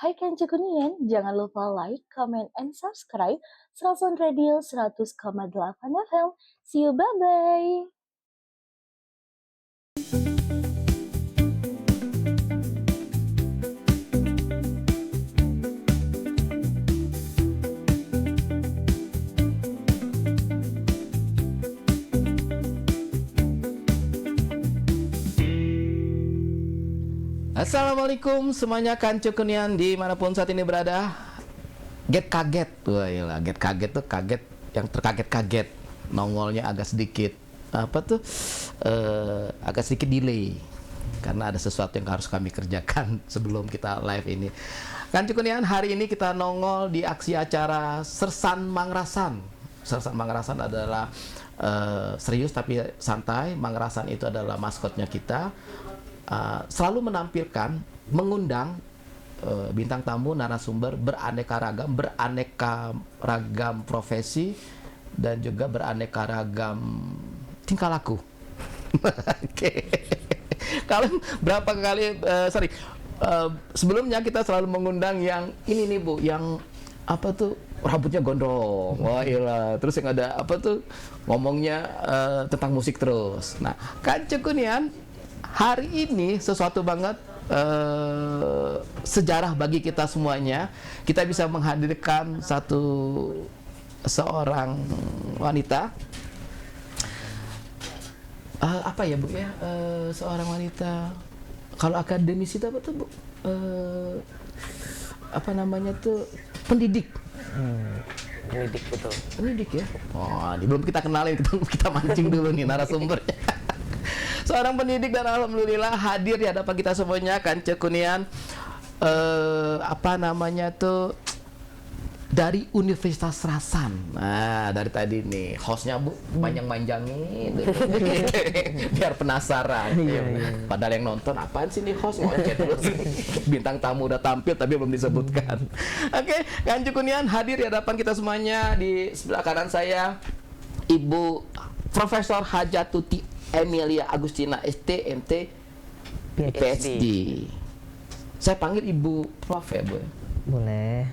Hai Kanci Kuningan, jangan lupa like, comment, and subscribe Serasan Radio 100,8 FM. See you, bye-bye! Assalamualaikum semuanya Kancu Kunian dimanapun saat ini berada. Get kaget, wah iyalah, get kaget tuh kaget yang terkaget-kaget, nongolnya agak sedikit agak sedikit delay karena ada sesuatu yang harus kami kerjakan sebelum kita live ini. Kancu Kunian, hari ini kita nongol di aksi acara Sersan Mangrasan. Sersan Mangrasan adalah serius tapi santai. Mangrasan itu adalah maskotnya kita. Selalu menampilkan, mengundang bintang tamu, narasumber beraneka ragam profesi dan juga beraneka ragam tingkah laku. Oke. Kalian berapa kali sebelumnya kita selalu mengundang yang ini nih Bu, yang apa tuh rambutnya gondrong, wah iyalah, terus yang ada apa tuh ngomongnya tentang musik terus. Nah, Kancu Kunian, hari ini sesuatu banget sejarah bagi kita semuanya. Kita bisa menghadirkan seorang wanita. Apa ya Bu ya? Seorang wanita. Kalau akademisi itu apa tuh Bu? Apa namanya tuh? Pendidik. Pendidik, betul. Pendidik ya. Oh, ini belum kita kenalin, kita mancing dulu nih narasumbernya. Seorang pendidik dan alhamdulillah hadir di hadapan kita semuanya, Kancu Kunian. Apa namanya tuh, dari Universitas Serasan. Nah, dari tadi nih hostnya Bu manjang-manjangin biar penasaran. Iya. Padahal yang nonton apaan sih nih host ngocet terus. Bintang tamu udah tampil tapi belum disebutkan. Oke, Kancu Kunian hadir di hadapan kita semuanya. Di sebelah kanan saya Ibu Profesor Hajatuti Emilia Agustina ST.MT PhD. Saya panggil Ibu Prof ya Bu. Boleh.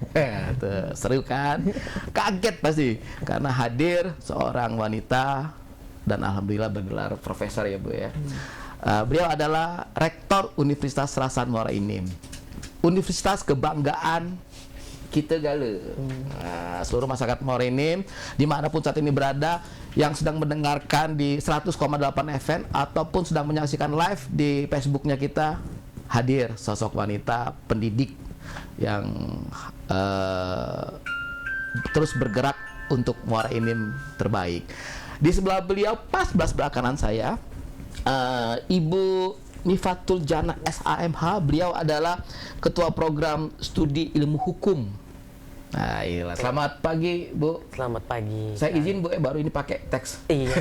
Tuh, seru kan? Kaget pasti karena hadir seorang wanita dan alhamdulillah bergelar profesor ya Bu ya. Beliau adalah Rektor Universitas Serasan Muara Enim. Universitas kebanggaan kita gale. Seluruh masyarakat Muara Enim dimanapun saat ini berada, yang sedang mendengarkan di 100,8 FM ataupun sedang menyaksikan live di Facebooknya kita, hadir sosok wanita pendidik yang terus bergerak untuk Muara Enim terbaik. Di sebelah beliau, pas sebelah kanan saya, Ibu Nifatul Jana SAMH. Beliau adalah Ketua Program Studi Ilmu Hukum. Nah, iya. Selamat pagi, Bu. Selamat pagi. Saya izin, Bu, baru ini pakai teks. Iya.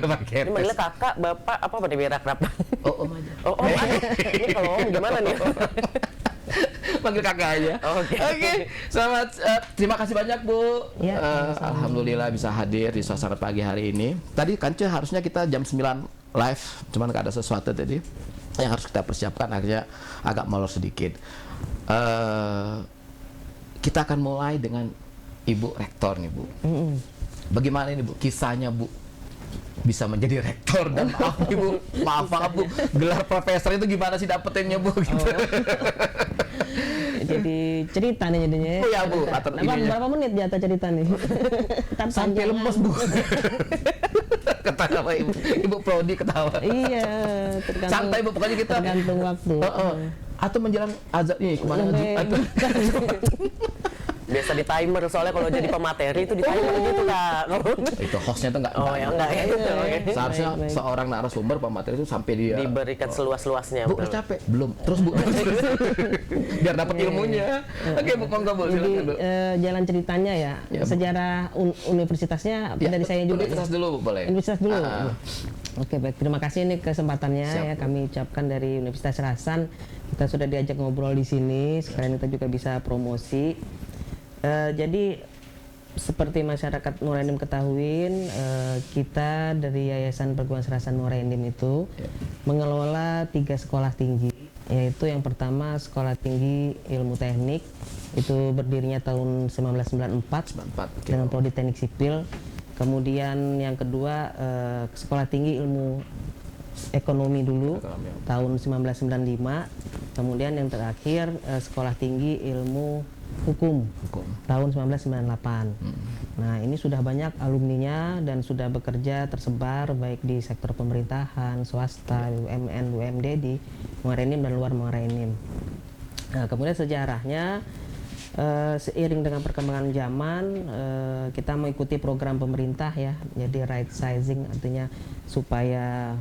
Pakai Ini manggilnya kakak, bapak, apa pada biar akrab? Om aja. Oh, ini kalau om gimana nih? Panggil kakak aja. Oke. Selamat, terima kasih banyak Bu. Ya, alhamdulillah bisa hadir di suasana pagi hari ini. Tadi Kancu harusnya kita jam 9 live, cuman ada sesuatu tadi yang harus kita persiapkan, akhirnya agak molor sedikit. Kita akan mulai dengan Ibu Rektor nih Bu. Bagaimana ini Bu kisahnya Bu bisa menjadi rektor, dan maaf Bu, gelar profesor itu gimana sih dapetinnya Bu gitu. Jadi cerita nih jadinya. Oh ya Bu, berapa menit jatah cerita nih? Sampai lemes Bu. Ketawa Ibu Prodi ketawa. Iya, tergantung. Santai Bu, pokoknya kita tergantung waktu. Atau menjelang azab nih kemana Biasa di timer, soalnya kalau jadi pemateri itu di timer gitu Kak. itu hostnya tuh nggak. Oh ya enggak ya. Seharusnya Baik. seorang narasumber pemateri itu sampai dia Diberikan seluas-luasnya. Bu, udah capek? Belum. Terus Bu. Biar dapat ilmunya. Oke Bu, monggo Bu, Jadi silakan Bu. jalan ceritanya ya, Ya, Bu. sejarah universitasnya dari saya juga. Universitas dulu Bu, boleh. Universitas dulu. Ah. Oke, baik. Terima kasih ini kesempatannya. Siap, ya Bu. kami ucapkan dari Universitas Serasan. Kita sudah diajak ngobrol di sini. Sekalian kita juga bisa promosi. Jadi seperti masyarakat Muara Enim ketahuin, kita dari Yayasan Perguruan Serasan Muara Enim itu mengelola 3 sekolah tinggi yaitu yang pertama Sekolah Tinggi Ilmu Teknik, itu berdirinya tahun 1994 94. dengan prodi Teknik Sipil. Kemudian yang kedua Sekolah Tinggi Ilmu Ekonomi dulu Ekonomi. tahun 1995. Kemudian yang terakhir Sekolah Tinggi Ilmu Hukum Hukum. tahun 1998. Nah, ini sudah banyak alumninya dan sudah bekerja tersebar baik di sektor pemerintahan, swasta, BUMN, BUMD di Muara Enim dan luar Muara Enim. Nah, kemudian sejarahnya seiring dengan perkembangan zaman kita mengikuti program pemerintah ya. Jadi right sizing artinya supaya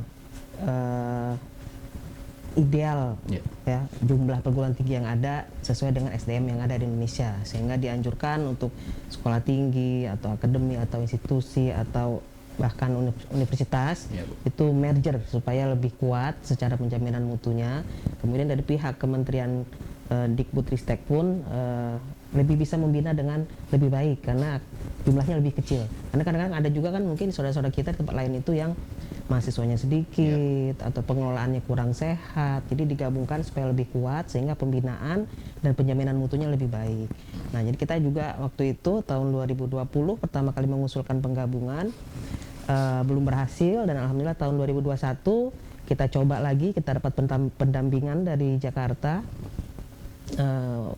ideal ya jumlah perguruan tinggi yang ada sesuai dengan SDM yang ada di Indonesia, sehingga dianjurkan untuk sekolah tinggi atau akademi atau institusi atau bahkan universitas itu merger supaya lebih kuat secara penjaminan mutunya. Kemudian dari pihak Kementerian Dikbudristek pun lebih bisa membina dengan lebih baik karena jumlahnya lebih kecil. Karena kadang-kadang ada juga kan mungkin saudara-saudara kita di tempat lain itu yang mahasiswanya sedikit atau pengelolaannya kurang sehat, jadi digabungkan supaya lebih kuat sehingga pembinaan dan penjaminan mutunya lebih baik. Nah, jadi kita juga waktu itu tahun 2020 pertama kali mengusulkan penggabungan, belum berhasil, dan alhamdulillah tahun 2021 kita coba lagi, kita dapat pendampingan dari Jakarta.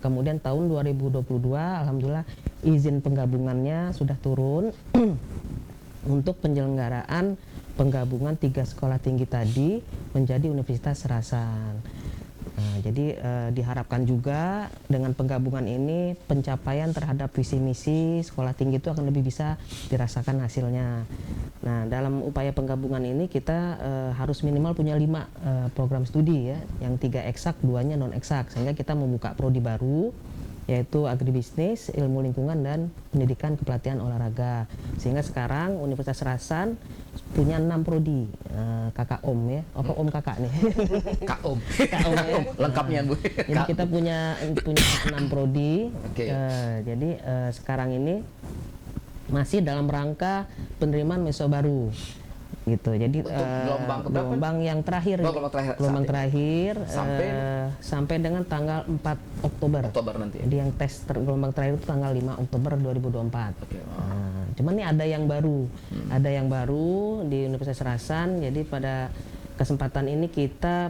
Kemudian tahun 2022 alhamdulillah izin penggabungannya sudah turun untuk penyelenggaraan penggabungan 3 sekolah tinggi tadi menjadi Universitas Serasan. Nah, jadi diharapkan juga dengan penggabungan ini pencapaian terhadap visi misi sekolah tinggi itu akan lebih bisa dirasakan hasilnya. Nah, dalam upaya penggabungan ini kita harus minimal punya 5 program studi ya, yang 3 eksak, 2-nya non eksak, sehingga kita membuka prodi baru yaitu agribisnis, ilmu lingkungan, dan pendidikan kepelatihan olahraga. Sehingga sekarang Universitas Serasan punya 6 prodi, kakak om ya, om kakak nih. Kak Om. Kak Om ya. Lengkapnya Bu. Jadi kita punya 6 prodi. Oke. Jadi sekarang ini masih dalam rangka penerimaan mahasiswa baru. Gitu. Jadi gelombang yang terakhir, gelombang terakhir sampai dengan tanggal 4 Oktober. Nanti. Jadi yang tes gelombang terakhir itu tanggal 5 Oktober 2024. Nah, cuman ini ada yang baru. Ada yang baru di Universitas Serasan. Jadi pada kesempatan ini kita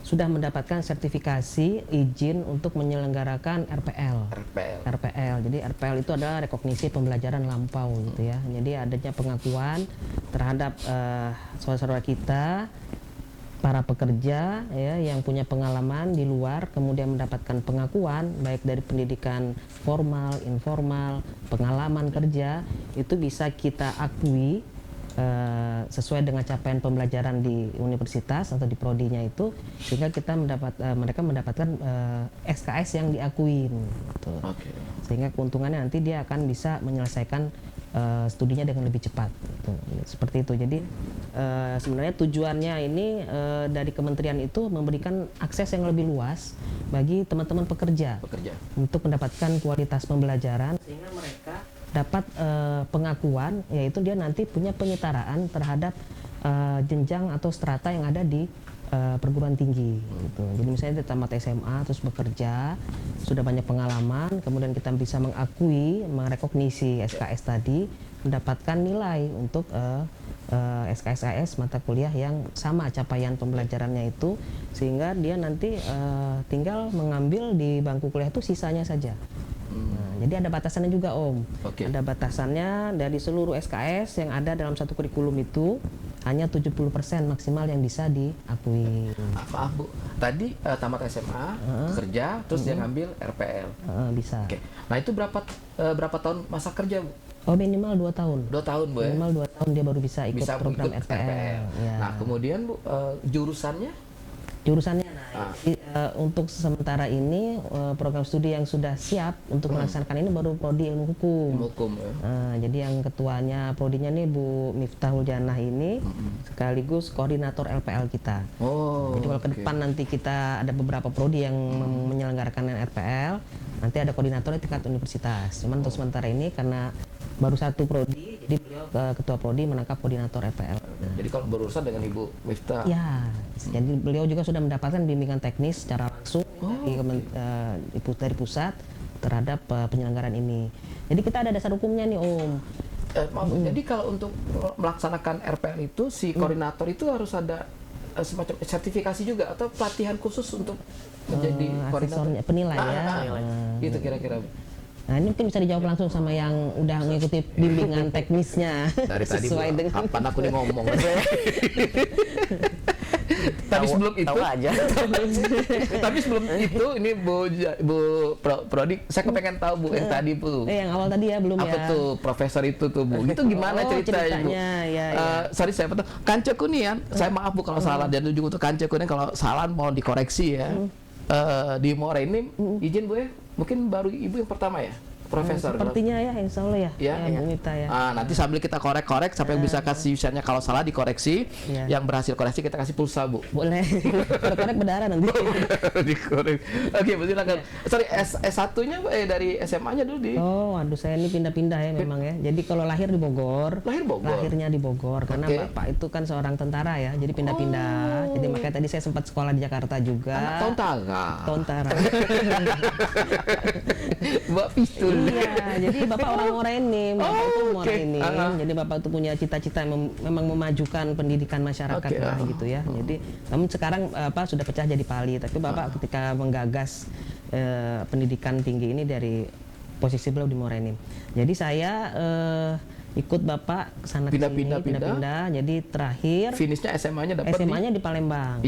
sudah mendapatkan sertifikasi izin untuk menyelenggarakan RPL. Jadi RPL itu adalah rekognisi pembelajaran lampau gitu ya. Jadi adanya pengakuan terhadap saudara-saudara kita, para pekerja ya yang punya pengalaman di luar, kemudian mendapatkan pengakuan baik dari pendidikan formal, informal, pengalaman kerja, itu bisa kita akui sesuai dengan capaian pembelajaran di universitas atau di prodinya itu, sehingga kita mereka mendapatkan SKS yang diakuin gitu. Sehingga keuntungannya nanti dia akan bisa menyelesaikan studinya dengan lebih cepat gitu. Seperti itu. Jadi sebenarnya tujuannya ini dari kementerian itu memberikan akses yang lebih luas bagi teman-teman pekerja untuk mendapatkan kualitas pembelajaran, sehingga mereka dapat pengakuan, yaitu dia nanti punya penyetaraan terhadap jenjang atau strata yang ada di perguruan tinggi gitu. Jadi misalnya dia tamat SMA terus bekerja, sudah banyak pengalaman, kemudian kita bisa mengakui, merekognisi SKS tadi, mendapatkan nilai untuk SKS mata kuliah yang sama capaian pembelajarannya itu, sehingga dia nanti tinggal mengambil di bangku kuliah itu sisanya saja. Nah, jadi ada batasannya juga Om. Ada batasannya dari seluruh SKS yang ada dalam satu kurikulum itu hanya 70% maksimal yang bisa diakui. Maaf Bu, tadi tamat SMA, kerja, terus dia ngambil RPL. Bisa. Nah itu berapa tahun masa kerja Bu? Oh minimal 2 tahun. 2 tahun Bu ya? Minimal 2 tahun dia baru bisa ikut program RPL. Ya. Nah kemudian Bu, jurusannya? Jurusannya untuk sementara ini program studi yang sudah siap untuk melaksanakan ini baru prodi ilmu hukum. Jadi yang ketuanya prodinya nih Bu Miftahul Janah ini sekaligus koordinator LPL kita. Jadi kalau ke depan nanti kita ada beberapa prodi yang menyelenggarakan RPL, nanti ada koordinatornya tingkat universitas. Cuman untuk sementara ini karena baru satu prodi, Jadi beliau ketua prodi menangkap koordinator RPL. Jadi kalau berurusan dengan Ibu Miftah. Ya, jadi beliau juga sudah mendapatkan bimbingan teknis secara langsung dari pusat terhadap penyelenggaraan ini. Jadi kita ada dasar hukumnya nih Om. Maaf, jadi kalau untuk melaksanakan RPL itu si koordinator itu harus ada semacam sertifikasi juga atau pelatihan khusus untuk menjadi koordinator? Asesornya, penilai ya. Gitu kira-kira. Nah ini mungkin bisa dijawab langsung sama yang udah mengikuti bimbingan teknisnya. Dari tadi sesuai dengan kapan aku nih ngomong. Tapi sebelum itu, tahu aja. tapi sebelum itu ini Bu Prodi, saya kepengen tahu Bu yang tadi Bu. yang awal tadi ya belum Apa ya. tuh profesor itu tuh Bu? Itu gimana ceritanya Bu? Ya. Sorry saya potong. Kanca Kunian, saya maaf Bu kalau salah dan juga untuk Kanca Kunian kalau salah mau dikoreksi ya. Di More ini izin Bu ya, mungkin baru Ibu yang pertama ya? Profesor. Sepertinya ya, insya Allah ya. Ya, Bu Mita ya. Nanti sambil kita korek-korek sampai yang bisa kasih misalnya kalau salah dikoreksi, Iya. yang berhasil koreksi kita kasih pulsa Bu. Boleh. Korek-korek berdarah nanti. Dikorek. Oke, Bu silakan. Sorry, S1-nya dari SMA-nya dulu di Oh, aduh saya ini pindah-pindah ya memang ya. Jadi kalau lahir di Bogor, Lahir Bogor? lahirnya di Bogor karena Oke. bapak itu kan seorang tentara ya, jadi pindah-pindah. Jadi makanya tadi saya sempat sekolah di Jakarta juga. Anak Tontara. Tontara. Mbak Pistul. Iya, jadi bapak orang Morenim, bapak itu oke. Morenim. Jadi bapak itu punya cita-cita memang memajukan pendidikan masyarakat Oke, lah gitu ya. Jadi namun sekarang sudah pecah jadi Pali, tapi bapak ketika menggagas pendidikan tinggi ini dari posisi beliau di Morenim. Jadi saya ikut bapak kesana Pindah-pindah, pindah-pindah. Jadi terakhir Finishnya SMA-nya dapat SMA-nya di Palembang.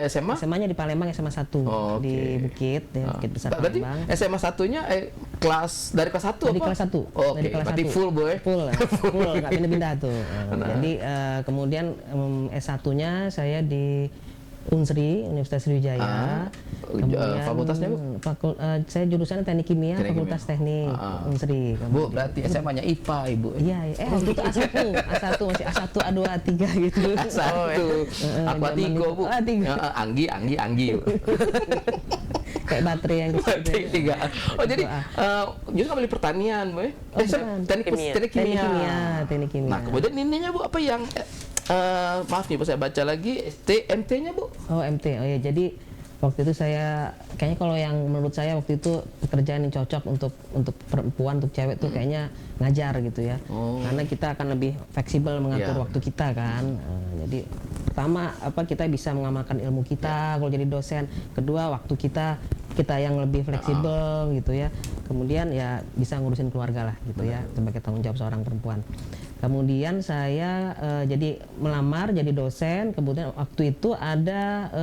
SMA? SMA-nya di Palembang, SMA 1 Oh, di oke. Bukit, ya, Bukit Besar Berarti Palembang. SMA 1-nya kelas dari kelas 1 Dari apa? kelas 1. Oh, oke, Dari kelas berarti 1. full boy. Full, nggak pindah-pindah tuh. Jadi kemudian S1-nya saya di Unsri, Universitas Sriwijaya. Fakultasnya, Bu? Saya jurusannya Teknik Kimia, Teknik Fakultas Kimia. Teknik Unsri. Bu, berarti SMA-nya IPA, Ibu. Iya, waktu itu A1 masih A1, A2, A3 gitu. Satu. Aku zaman tiga, itu. Bu. A3. Anggi. Kayak baterai yang Berarti tiga. Oh, jadi justru ngambil pertanian, Bu. Teknik kimia. Teknik Kimia. Nah, kemudian ininya Bu apa yang maaf nih Bu, saya baca lagi MT-nya Bu. Oh MT, oh ya jadi waktu itu saya kayaknya kalau yang menurut saya waktu itu pekerjaan yang cocok untuk perempuan, untuk cewek tuh kayaknya ngajar gitu ya. Karena kita akan lebih fleksibel mengatur Ya. waktu kita kan. Jadi pertama kita bisa mengamalkan ilmu kita kalau jadi dosen. Kedua waktu kita yang lebih fleksibel gitu ya. Kemudian ya bisa ngurusin keluarga lah gitu ya sebagai tanggung jawab seorang perempuan. Kemudian saya jadi melamar jadi dosen. Kemudian waktu itu ada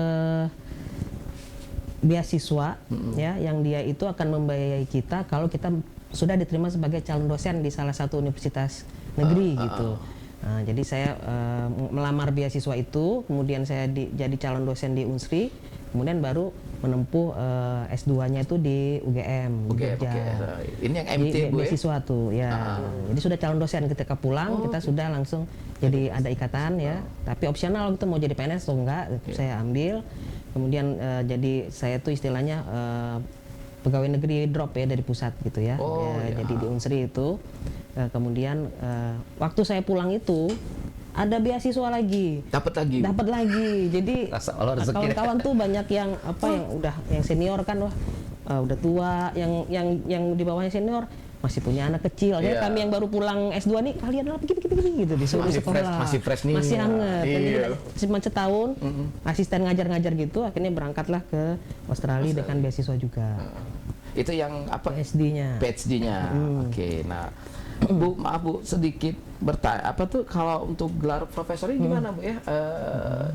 beasiswa ya yang dia itu akan membiayai kita kalau kita sudah diterima sebagai calon dosen di salah satu universitas negeri gitu. Nah, jadi saya melamar beasiswa itu, kemudian saya jadi calon dosen di Unsri, kemudian baru menempuh S2-nya itu di UGM. Oke. Ini yang MT Di Bu ya? beasiswa tuh ya. Jadi sudah calon dosen ketika pulang kita sudah langsung jadi ada ikatan ya. Tapi opsional gitu mau jadi PNS atau enggak saya ambil. Kemudian jadi saya tuh istilahnya pegawai negeri drop ya dari pusat gitu ya. Jadi di Unsri itu. Kemudian waktu saya pulang itu ada beasiswa lagi. Dapat lagi. Jadi kawan-kawan tuh banyak yang udah yang senior kan udah tua, yang di bawahnya senior masih punya anak kecil. Jadi kami yang baru pulang S2 nih kalian adalah begini gitu disuruh sekolah. Masih fresh nih. Masih hangat. Iya. Jadi cuma setahun asisten ngajar-ngajar gitu akhirnya berangkatlah ke Australia dengan beasiswa juga. Itu yang apa? PhD-nya. Oke. Nah, Bu, maaf Bu, sedikit bertanya, kalau untuk gelar profesor ini gimana Bu ya?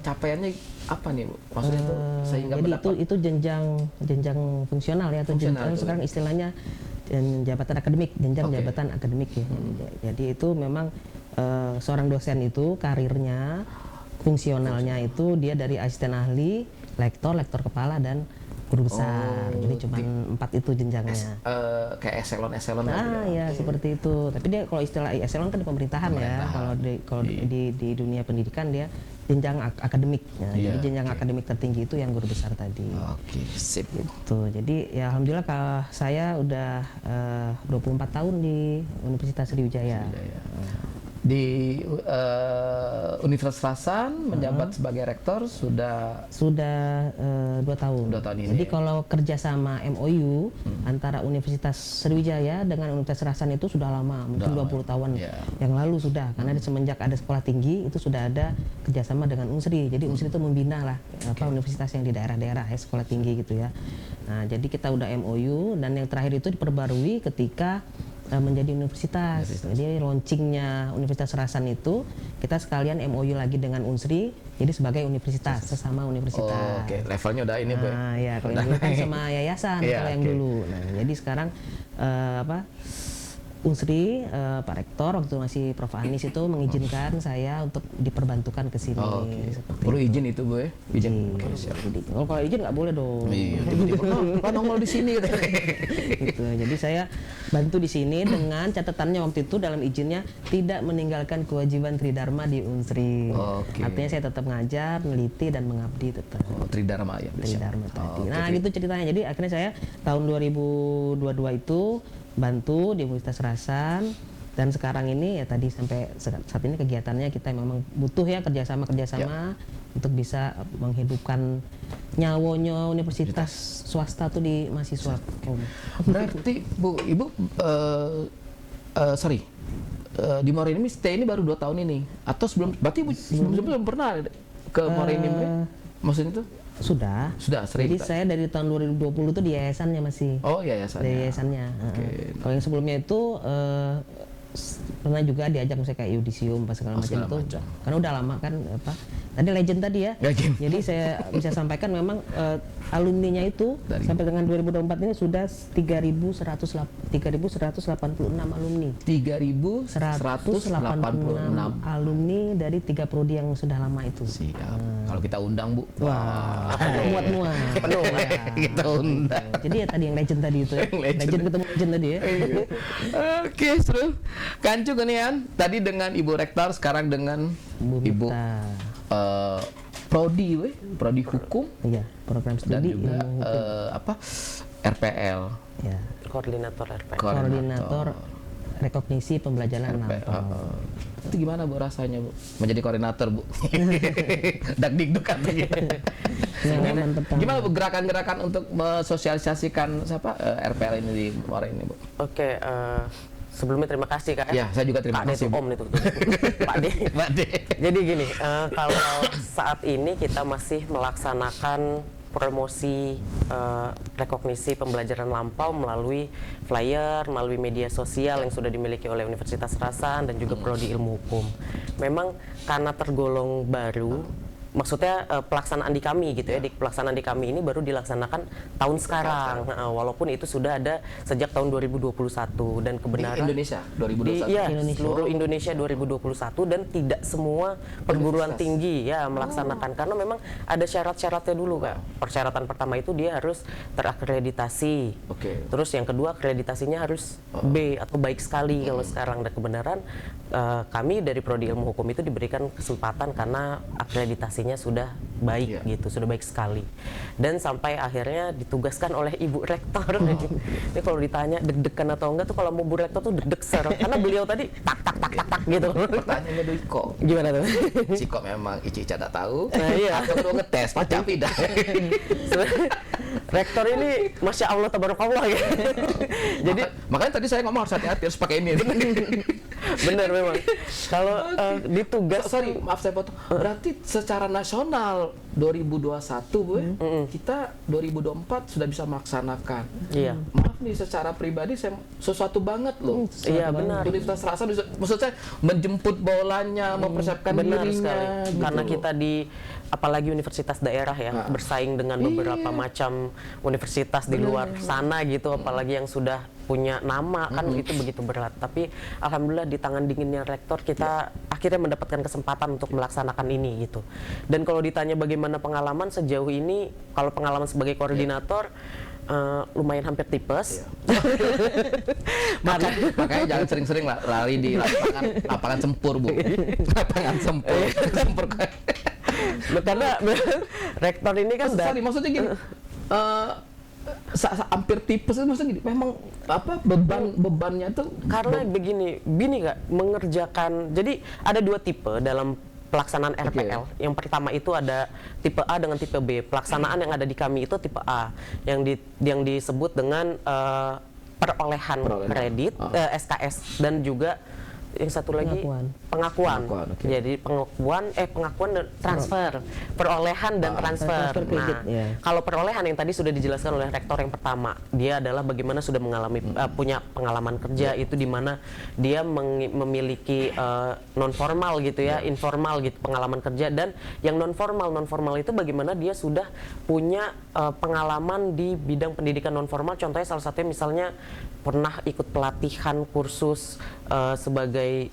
Capaiannya apa nih Bu? Maksudnya itu sehingga jadi mendapat itu jenjang fungsional ya atau Fungsional, sekarang istilahnya jabatan akademik, jenjang jabatan akademik ya. Jadi itu memang seorang dosen itu karirnya fungsionalnya itu dia dari asisten ahli, lektor kepala dan guru besar. Jadi cuma 4 itu jenjangnya. kayak eselon Nah, ya seperti itu. Tapi dia kalau istilah eselon kan di pemerintahan ya. Kalau di dunia pendidikan dia jenjang akademik. Nah, jadi jenjang akademik tertinggi itu yang guru besar tadi. Oke, sip. Gitu. Jadi ya alhamdulillah saya udah 24 tahun di Universitas Sriwijaya. Di Universitas Serasan menjabat sebagai rektor sudah 2 tahun. 2 tahun ini. Jadi Ya? kalau kerjasama MOU antara Universitas Sriwijaya dengan Universitas Serasan itu sudah lama, mungkin 20 tahun Ya. yang lalu sudah. Karena semenjak ada sekolah tinggi itu sudah ada kerjasama dengan Unsri. Jadi Unsri itu membina lah universitas yang di daerah-daerah ya, sekolah tinggi gitu ya. Nah, jadi kita udah MOU dan yang terakhir itu diperbarui ketika menjadi universitas. Jadi launchingnya Universitas Serasan itu kita sekalian MOU lagi dengan Unsri, jadi sebagai universitas, sesama universitas. Oke, levelnya udah ini Bu. Nah, ya kalau yang dulu kan sama yayasan Iya, kalau yang oke. dulu. Nah, jadi sekarang Unsri, Pak Rektor waktu masih Prof Anis itu mengizinkan saya untuk diperbantukan ke sini. Oh, oke. Seperti Perlu itu. izin itu Bu ya? Izin. Oke, siap. Jadi, kalau izin nggak boleh dong. Iya, tiba-tiba, "Oh, nongol di sini." gitu. Gitu. Jadi saya bantu di sini dengan catatannya waktu itu dalam izinnya tidak meninggalkan kewajiban Tridharma di Unsri. Oke. Artinya saya tetap ngajar, meneliti dan mengabdi tetap. Oh, Tridharma ya. siap. Tridharma tadi. Oh, Nah, oke. gitu ceritanya. Jadi akhirnya saya tahun 2022 itu bantu di Universitas Serasan dan sekarang ini ya tadi sampai saat ini kegiatannya kita memang butuh ya kerjasama untuk bisa menghidupkan nyawonya universitas swasta tuh di mahasiswa. Berarti Bu, Ibu sorry. Di Morenim ini stay ini baru 2 tahun ini atau berarti Ibu sebelum pernah ke Morenim ya? Maksudnya itu Sudah. sering. Jadi saya dari tahun 2020 tuh di yayasannya masih. Oh, yayasannya. Dari yayasannya. Oke. Kalau yang sebelumnya itu pernah juga diajak misalnya kayak yudisium apa segala macam segala itu. macam. Karena udah lama kan tadi legend tadi ya. Legend. Jadi saya bisa sampaikan memang alumninya itu sampai dengan 2024 ini sudah 3.186 alumni. 3.186 alumni dari 3 prodi yang sudah lama itu. Siap. Kalau kita undang Bu. Wah, muat-muat. Penuh kita undang. Jadi ya tadi yang legend tadi itu ya. Legend. Legend ketemu legend tadi ya. Oke, seru. Kancu genian. Tadi dengan Ibu Rektor, sekarang dengan Bu Ibu Mita. Prodi, Prodi Hukum Iya, program dan studi juga ilmu hukum. RPL. Ya, Koordinator RP. koordinator rekognisi pembelajaran lampau. Itu gimana Bu rasanya Bu? Menjadi koordinator Bu? Dak-dikduk kata kita. Pengalaman pertama. Gimana Bu gerakan-gerakan untuk mensosialisasikan RPL ini di Muara ini Bu? Oke, sebelumnya terima kasih Kak. Ya, saya juga terima Pak kasih, De Bu. tuh Om itu. Pak De. Mbak De. Jadi gini, kalau saat ini kita masih melaksanakan promosi rekognisi pembelajaran lampau melalui flyer, melalui media sosial yang sudah dimiliki oleh Universitas Serasan dan juga Prodi Ilmu Hukum. Memang karena tergolong baru, maksudnya pelaksanaan di kami gitu ya, di pelaksanaan di kami ini baru dilaksanakan tahun sekarang. Nah, walaupun itu sudah ada sejak tahun 2021 dan kebenaran Di Indonesia 2021. Iya, Indonesia. seluruh Indonesia 2021 dan tidak semua perguruan tinggi ya melaksanakan karena memang ada syarat-syaratnya dulu Kak. Persyaratan pertama itu dia harus terakreditasi. Oke. Terus yang kedua akreditasinya harus B atau baik sekali kalau sekarang, dan kebenaran kami dari Prodi Ilmu Hukum itu diberikan kesempatan karena akreditasinya sudah baik Iya. gitu, sudah baik sekali. Dan sampai akhirnya ditugaskan oleh Ibu Rektor. Ini kalau ditanya deg-degan atau enggak tuh kalau mau Bu Rektor tuh deg-deg ser. Karena beliau tadi tak gitu. Pertanyaannya dari Iko. Gimana tuh? Ciko memang Ica tak tahu. Nah, iya. Atau udah ngetes, macam tidak. Sebenarnya Rektor ini Masya Allah tabarakallah ya. Jadi makanya tadi saya ngomong harus hati-hati harus pakai ini. benar memang. Kalau ditugas Sorry, maaf saya potong. Berarti secara nasional 2021 Bu, kita 2024 sudah bisa melaksanakan. Iya. Maaf nih secara pribadi saya sesuatu banget loh. Iya benar. Universitas Serasan maksud saya menjemput bolanya, mempersiapkan Benar dirinya. sekali. gitu Karena loh. kita di apalagi universitas daerah ya bersaing dengan beberapa macam universitas di luar sana gitu, apalagi yang sudah punya nama kan itu begitu berat. Tapi alhamdulillah di tangan dinginnya rektor kita akhirnya mendapatkan kesempatan untuk melaksanakan ini gitu. Dan kalau ditanya bagaimana pengalaman sejauh ini, kalau pengalaman sebagai koordinator lumayan hampir tipes. Makanya jangan sering-sering lari di lapangan sempur Bu. Lapangan sempur. Sempur. Karena rektor ini kan Sorry, maksudnya gini. hampir tipes itu maksudnya gini, memang apa bebannya tuh Karena begini Kak, mengerjakan, jadi ada dua tipe dalam pelaksanaan RPL. Yang pertama itu ada tipe A dengan tipe B. Pelaksanaan yang ada di kami itu tipe A, yang disebut dengan perolehan kredit, SKS, dan juga yang satu lagi pengakuan. Jadi pengakuan dan transfer, perolehan dan transfer. Nah, kalau perolehan yang tadi sudah dijelaskan oleh rektor yang pertama, dia adalah bagaimana sudah mengalami punya pengalaman kerja, itu di mana dia memiliki non formal gitu ya, informal gitu pengalaman kerja, dan yang non formal itu bagaimana dia sudah punya pengalaman di bidang pendidikan non formal. Contohnya salah satunya misalnya pernah ikut pelatihan kursus sebagai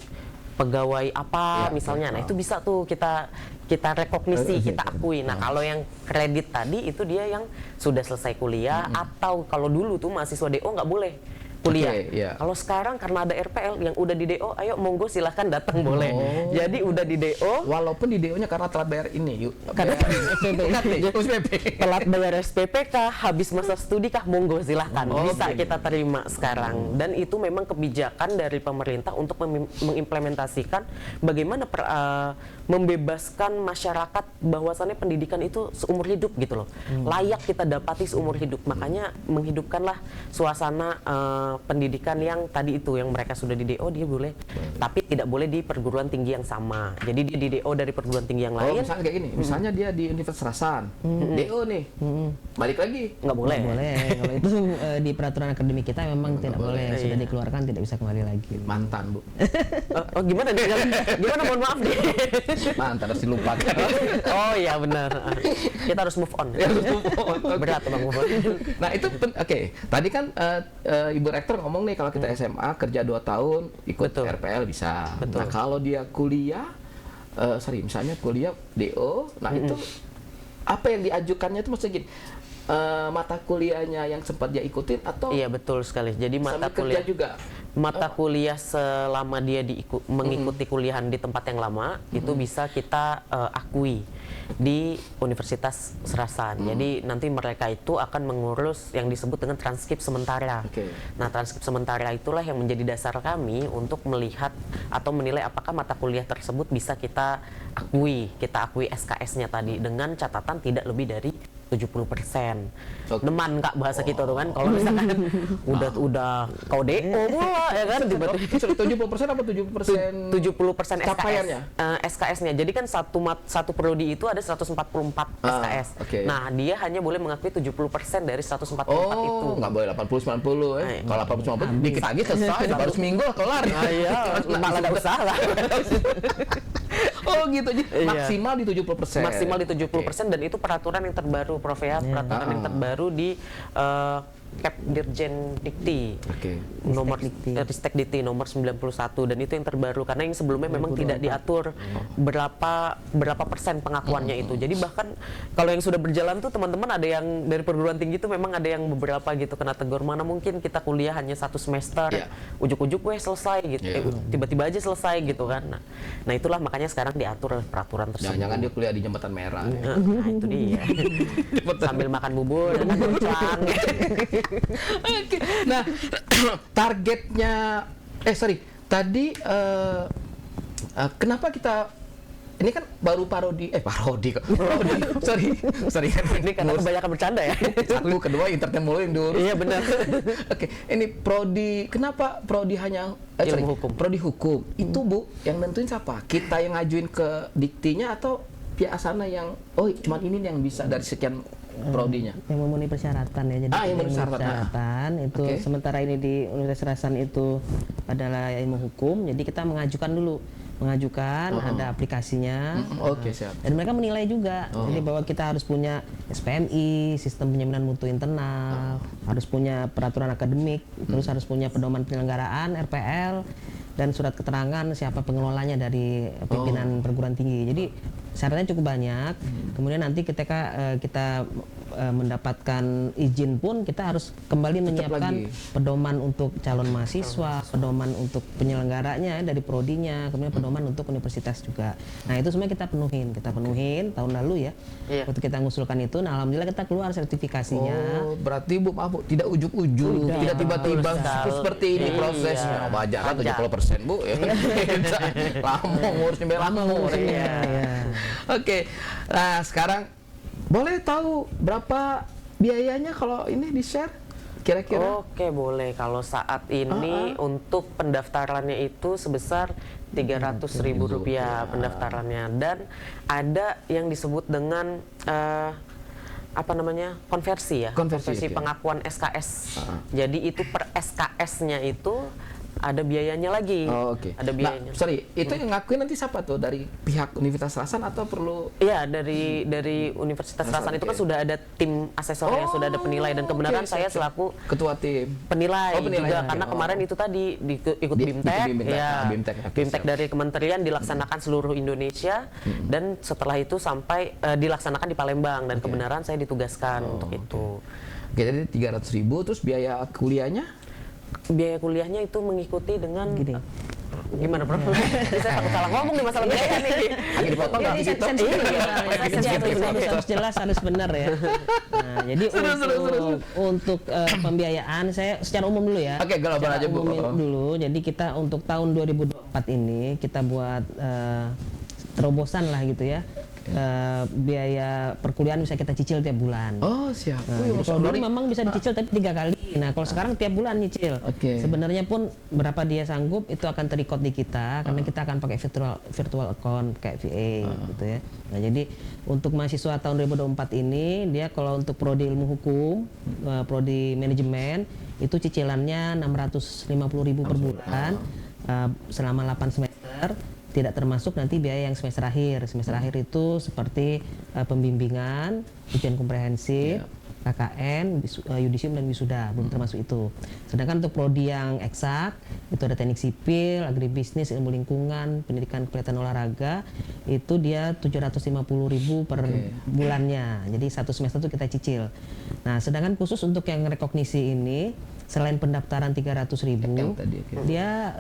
pegawai apa misalnya. Nah, itu bisa tuh kita rekognisi, kita akui. Nah, kalau yang kredit tadi itu dia yang sudah selesai kuliah, atau kalau dulu tuh mahasiswa DO nggak boleh kuliah. Kalau sekarang karena ada RPL yang udah di DO, ayo monggo silahkan datang boleh. Jadi udah di DO, walaupun di DO-nya karena telat bayar ini, karena telat bayar SPP kah, habis masa studi kah, monggo silahkan, bisa kita terima sekarang. Dan itu memang kebijakan dari pemerintah untuk mengimplementasikan bagaimana membebaskan masyarakat bahwasannya pendidikan itu seumur hidup gitu loh, layak kita dapati seumur hidup. Makanya menghidupkanlah suasana pendidikan yang tadi itu, yang mereka sudah di DO dia boleh, tapi tidak boleh di perguruan tinggi yang sama. Jadi dia di DO dari perguruan tinggi yang lain. Misalnya kayak gini, misalnya dia di Universitas Serasan, DO nih, balik lagi nggak boleh. Nggak boleh. Kalau itu di peraturan akademik kita memang tidak boleh. Sudah dikeluarkan tidak bisa kembali lagi. Mantan, Bu. Gimana nih? Gimana, mohon maaf nih. Mantan harus dilupakan. Oh iya benar. Kita harus move on. Berat Bang move on. Nah, itu oke. Tadi kan Ibu Rektor ngomong nih, kalau kita SMA kerja 2 tahun ikut RPL bisa. Nah, kalau dia kuliah misalnya kuliah DO, nah itu apa yang diajukannya itu maksudnya gini, mata kuliahnya yang sempat dia ikutin atau Iya, betul sekali. Jadi mata kuliah kuliah juga. Mata kuliah selama dia mengikuti kuliahan di tempat yang lama itu bisa kita akui di Universitas Serasan. Jadi nanti mereka itu akan mengurus yang disebut dengan transkrip sementara. Nah, transkrip sementara itulah yang menjadi dasar kami untuk melihat atau menilai apakah mata kuliah tersebut bisa kita akui SKS-nya tadi, dengan catatan tidak lebih dari 70%. Neman Kak bahasa kita tuh kan, kalau misalkan udah kau DO pula ya kan, tiba-tiba 70% apa 70%? 70% capaiannya? SKS-nya. Jadi kan satu prodi itu ada 144 SKS. Nah, dia hanya boleh mengakui 70% dari 144 itu. Nggak boleh 80-90 ya. Kalau 80-90 dikit lagi selesai, baru seminggu kelar. Iya, malah nggak usah lah. Oh gitu, maksimal di 70%. Maksimal di 70%, dan itu peraturan yang terbaru Prof ya, peraturan yang terbaru di Kep Dirjen Dikti, nomor Ristek Dikti nomor 91, dan itu yang terbaru karena yang sebelumnya memang tidak diatur berapa persen pengakuannya itu. Jadi bahkan kalau yang sudah berjalan tuh teman-teman ada yang dari perguruan tinggi itu memang ada yang beberapa gitu kena tegur, mana mungkin kita kuliah hanya 1 semester, ujuk-ujuk selesai gitu, tiba-tiba aja selesai gitu kan. Nah itulah makanya sekarang diatur oleh peraturan tersebut. Jangan dia kuliah di Jembatan Merah. Nah itu dia. Sambil makan bubur dengan goncang. Nah, targetnya, tadi kenapa kita ini kan baru parodi kok. sorry ini karena kebanyakan bercanda ya. Satu, kedua entertain mulu yang dulu. Iya benar. Ini prodi, kenapa prodi hanya ilmu hukum? Prodi hukum itu Bu, yang nentuin siapa? Kita yang ngajuin ke diktinya atau pihak asana yang cuman ini yang bisa dari sekian prodinya? Yang memenuhi persyaratan ya. Jadi yang memenuhi persyaratan itu sementara ini di Universitas Serasan itu adalah ilmu hukum, jadi kita mengajukan ada aplikasinya. Siap. Dan mereka menilai juga. Jadi bahwa kita harus punya SPMI, sistem penjaminan mutu internal, harus punya peraturan akademik, terus harus punya pedoman penyelenggaraan RPL, dan surat keterangan siapa pengelolanya dari pimpinan perguruan tinggi. Jadi syaratnya cukup banyak. Kemudian nanti ketika kita mendapatkan izin pun kita harus kembali menyiapkan lagi. pedoman untuk calon mahasiswa, pedoman untuk penyelenggaranya dari prodinya, kemudian pedoman untuk universitas juga. Nah itu semua kita penuhin tahun lalu ya. Iya. Waktu kita mengusulkan itu, nah alhamdulillah kita keluar sertifikasinya. Oh, berarti Bu, maaf Bu, tidak ujuk-ujuk, tidak tiba-tiba betul seperti ini sekali. prosesnya. Iya. Wajar kan Wajar. 70% Bu ya. Lama ngurusnya, lama ngurusnya. Iya. Oke, nah sekarang boleh tahu berapa biayanya kalau ini di-share kira-kira? Oke, boleh. Kalau saat ini untuk pendaftarannya itu sebesar Rp300.000 pendaftarannya, dan ada yang disebut dengan apa namanya, konversi ya, Konversi, oke. pengakuan SKS. Jadi itu per SKS-nya itu ada biayanya lagi. Oh, oke. Ada biayanya. Nah, sorry, itu yang ngakuin nanti siapa tuh? Dari pihak Universitas Serasan atau perlu? Iya, dari Universitas Serasan itu kan oke. sudah ada tim asesornya, sudah ada penilai, dan kebenaran oke, saya oke. selaku Ketua tim. penilai, Oh, penilai juga juga. karena Oh. kemarin itu tadi ikut Ikut BIMTEK, BIMTEK. ya, Ah, BIMTEK, oke, BIMTEK siap. dari kementerian dilaksanakan seluruh Indonesia, dan setelah itu sampai dilaksanakan di Palembang, dan kebenaran saya ditugaskan untuk itu. Oke, jadi 300.000, terus biaya kuliahnya? Biaya kuliahnya itu mengikuti dengan Gini. gimana bro? Saya takut salah ngomong nih masalah biaya nih. Lagi dipotong nggak? Jadi Gitu. sensitif ya, sensitif. harus jelas, harus benar ya. Nah, jadi untuk pembiayaan saya secara umum dulu ya. Oke, global Secara aja, Bu. umum dulu. Jadi kita untuk tahun 2024 ini kita buat terobosan lah gitu ya. Biaya perkuliahan bisa kita cicil tiap bulan. Oh, siap. Nah, jadi kalau dulu memang bisa dicicil tapi 3 kali. Nah, kalau sekarang tiap bulan nyicil. Oke. Sebenarnya pun berapa dia sanggup itu akan terrecord di kita, karena kita akan pakai virtual account kayak VA gitu ya. Nah, jadi untuk mahasiswa tahun 2024 ini dia kalau untuk prodi ilmu hukum, prodi manajemen itu cicilannya 650.000 per bulan selama 8 semester. Tidak termasuk nanti biaya yang semester akhir. Semester akhir itu seperti pembimbingan, ujian komprehensif, KKN, yudisium dan wisuda, belum termasuk itu. Sedangkan untuk prodi yang eksak, itu ada teknik sipil, agribisnis, ilmu lingkungan, pendidikan kelihatan olahraga, itu dia 750.000 per bulannya. Jadi satu semester itu kita cicil. Nah, sedangkan khusus untuk yang rekognisi ini, selain pendaftaran 300.000, Yang tadi, oke. dia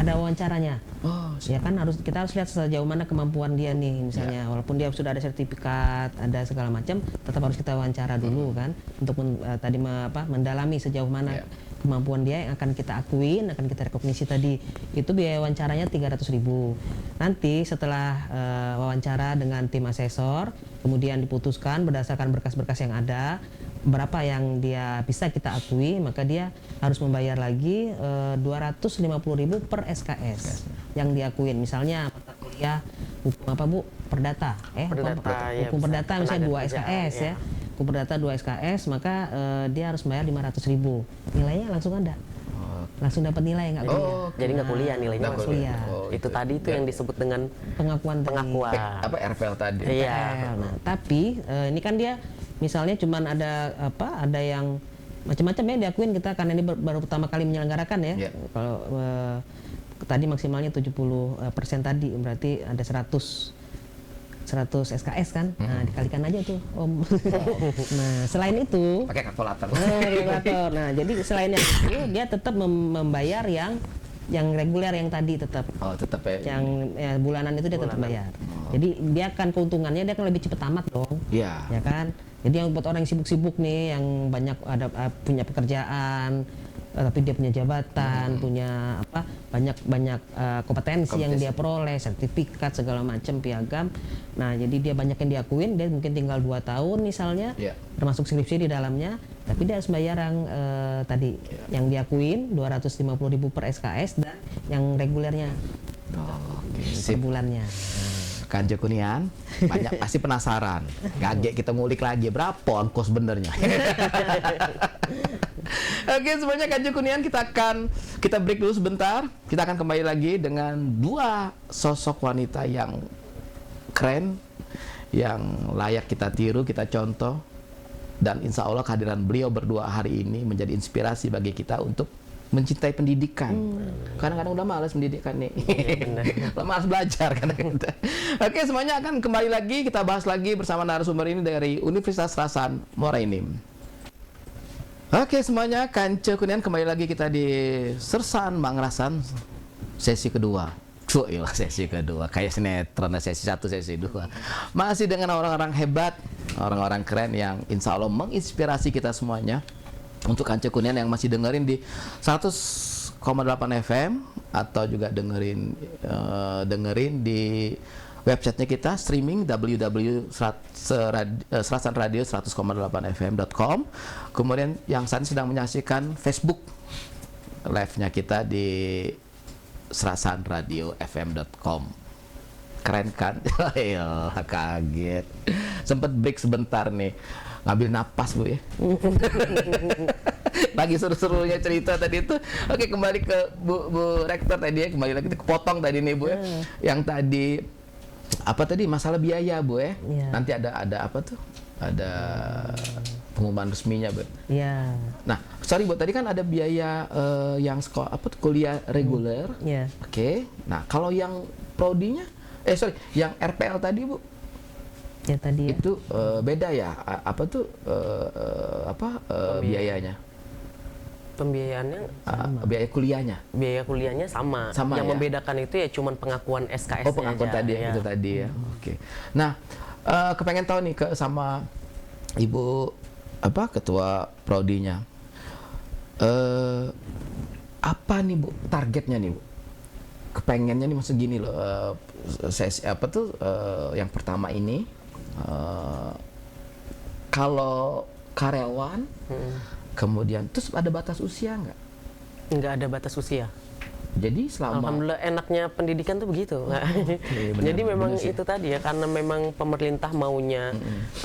ada wawancaranya. Oh, Ya kan kita harus lihat sejauh mana kemampuan dia nih, misalnya walaupun dia sudah ada sertifikat, ada segala macam, tetap harus kita wawancara dulu kan untuk mendalami sejauh mana kemampuan dia yang akan kita akuin, akan kita rekognisi tadi. Itu biaya wawancaranya 300.000. Nanti setelah wawancara dengan tim asesor, kemudian diputuskan berdasarkan berkas-berkas yang ada, berapa yang dia bisa kita akui, maka dia harus membayar lagi 250.000 per SKS yang diakuin. Misalnya mata kuliah hukum apa Bu? Perdata. Perdata, ya, Hukum bisa. perdata misalnya 2 Tenaga kerja, SKS ya. Hukum perdata 2 SKS, maka dia harus bayar 500.000. Nilainya langsung ada. Langsung dapat nilai nggak kuliah. Oh, Jadi nggak kuliah nilainya Nggak langsung. kuliah. Oh, Itu tadi itu yang disebut dengan Pengakuan tadi. pengakuan. apa RPL tadi? Iya. Nah, tapi ini kan dia misalnya cuman ada yang macam-macam ya diakuin kita, karena ini baru pertama kali menyelenggarakan ya. Iya. Kalau tadi maksimalnya 70% tadi, berarti ada 100 SKS kan. Nah, dikalikan aja tuh, Om. Nah, selain itu Pakai kalkulator. kalkulator. Nah, jadi selain yang itu dia tetap membayar yang reguler yang tadi tetap. Oh, tetap ya. Yang bulanan itu dia tetap bayar. Jadi dia akan keuntungannya dia akan lebih cepat tamat dong. Iya. Ya kan? Jadi yang buat orang yang sibuk-sibuk nih, yang banyak punya pekerjaan, tapi dia punya jabatan, punya banyak kompetensi yang dia peroleh, sertifikat segala macam, piagam. Nah, jadi dia banyak yang diakuin, dia mungkin tinggal 2 tahun misalnya, termasuk skripsi di dalamnya, tapi dia harus bayar yang tadi yang diakuin 250.000 per SKS, dan yang regulernya per bulannya. Kanjo Kunian, banyak pasti penasaran. Kaget kita ngulik lagi berapa ongkos benernya. Oke, semuanya Kanjo Kunian, kita break dulu sebentar. Kita akan kembali lagi dengan 2 sosok wanita yang keren, yang layak kita tiru, kita contoh, dan insya Allah kehadiran beliau berdua hari ini menjadi inspirasi bagi kita untuk mencintai pendidikan. Kadang-kadang udah malas pendidikan nih. Udah malas belajar kadang-kadang. Oke, semuanya akan kembali lagi, kita bahas lagi bersama narasumber ini dari Universitas Serasan Morenim. Oke, semuanya, Kanca Kunian, kembali lagi kita di Sersan Mangrasan sesi kedua. Sesi kedua, kayak sinetron, sesi 1, sesi 2. Masih dengan orang-orang hebat, orang-orang keren yang insya Allah menginspirasi kita semuanya. Untuk Kanca Kunian yang masih dengerin di 100,8 FM atau juga dengerin di websitenya kita streaming www.serasanradio100,8fm.com. Kemudian yang saat ini sedang menyaksikan Facebook live-nya kita di serasanradiofm.com. Keren kan? Kaget. Sempet break sebentar nih, ngambil napas Bu ya. Lagi seru-serunya cerita tadi itu. Oke, kembali ke Bu Rektor tadi ya, kembali lagi kepotong tadi nih Bu ya. Yang tadi apa tadi masalah biaya Bu ya? Nanti ada apa tuh? Ada pengumuman resminya Bu. Iya. Nah, sorry Bu, tadi kan ada biaya yang sekolah apa tuh, kuliah reguler. Iya. Oke. Nah, kalau yang prodinya yang RPL tadi Bu, Ya tadi ya. itu beda ya? Apa tuh biayanya? Pembiayaannya Biaya kuliahnya? biaya kuliahnya sama. Sama Yang ya? membedakan itu ya cuman pengakuan SKS-nya Oh, pengakuan aja. tadi ya, Ya. itu tadi ya. Oke. Nah, kepengen tahu nih sama Ibu ketua prodinya. Apa nih Bu targetnya nih Bu? Kepengennya nih maksud gini loh. Yang pertama ini kalau karyawan kemudian terus ada batas usia nggak? Nggak ada batas usia. Jadi selama Alhamdulillah enaknya pendidikan tuh begitu. benar, Jadi memang benar sih. itu tadi ya, karena memang pemerintah maunya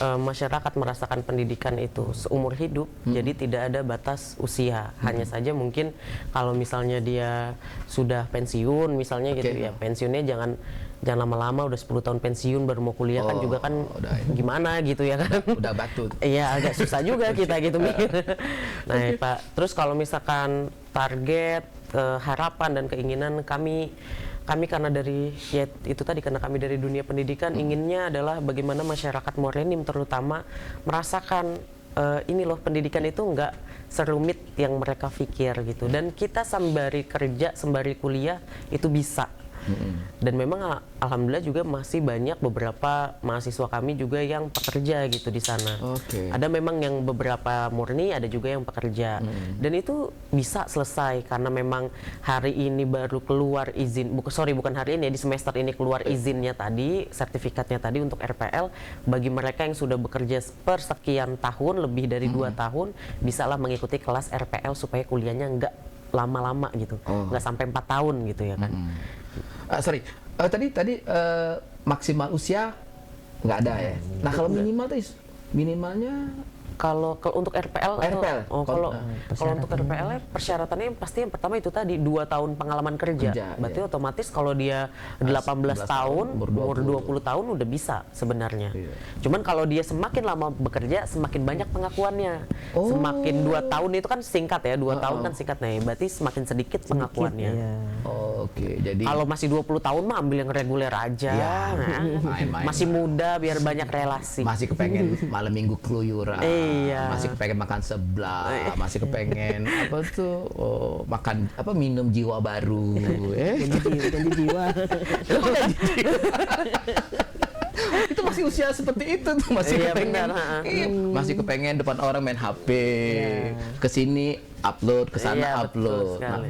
masyarakat merasakan pendidikan itu seumur hidup. Jadi tidak ada batas usia. Hanya saja mungkin kalau misalnya dia sudah pensiun misalnya gitu Oke. ya, pensiunnya jangan lama-lama, udah 10 tahun pensiun baru mau kuliah kan juga kan udah ya. gimana gitu ya kan. udah batu. Iya, agak susah juga kita gitu mikir. Nah, ya, Pak. Terus kalau misalkan target, harapan dan keinginan kami karena dari ya itu tadi, karena kami dari dunia pendidikan, inginnya adalah bagaimana masyarakat Morenim terutama merasakan ini loh, pendidikan itu nggak serumit yang mereka pikir gitu. Dan kita sembari kerja, sembari kuliah itu bisa. Dan memang alhamdulillah juga masih banyak beberapa mahasiswa kami juga yang pekerja gitu di sana. Oke. Ada memang yang beberapa murni, ada juga yang pekerja. Dan itu bisa selesai karena memang hari ini baru keluar izin, bukan hari ini ya, di semester ini keluar izinnya tadi, sertifikatnya tadi untuk RPL. Bagi mereka yang sudah bekerja per sekian tahun, lebih dari 2 tahun, bisalah mengikuti kelas RPL supaya kuliahnya nggak lama-lama gitu, nggak sampai 4 tahun gitu ya kan. Tadi maksimal usia nggak ada ya. Nah, kalau minimal tuh minimalnya Kalau untuk RPL, kalau untuk RPL -nya persyaratannya pasti yang pertama itu tadi 2 tahun pengalaman kerja. Berarti otomatis kalau dia 18 tahun, umur 20 tahun udah bisa sebenarnya. Cuman kalau dia semakin lama bekerja, semakin banyak pengakuannya. Semakin 2 tahun itu kan singkat ya, 2 tahun kan singkat nih. Berarti semakin sedikit pengakuannya. Iya. Oke, jadi Kalau masih 20 tahun mah ambil yang reguler aja. main-main. Masih muda biar banyak relasi. masih kepengen malam minggu keluyuran, Iya. masih kepengen makan seblak, masih kepengen makan minum jiwa baru, Janji jiwa. itu masih usia seperti itu tuh, masih Iya, kepengen, benar, masih kepengen depan orang main HP, kesini upload, kesana Iya, betul upload. sekali.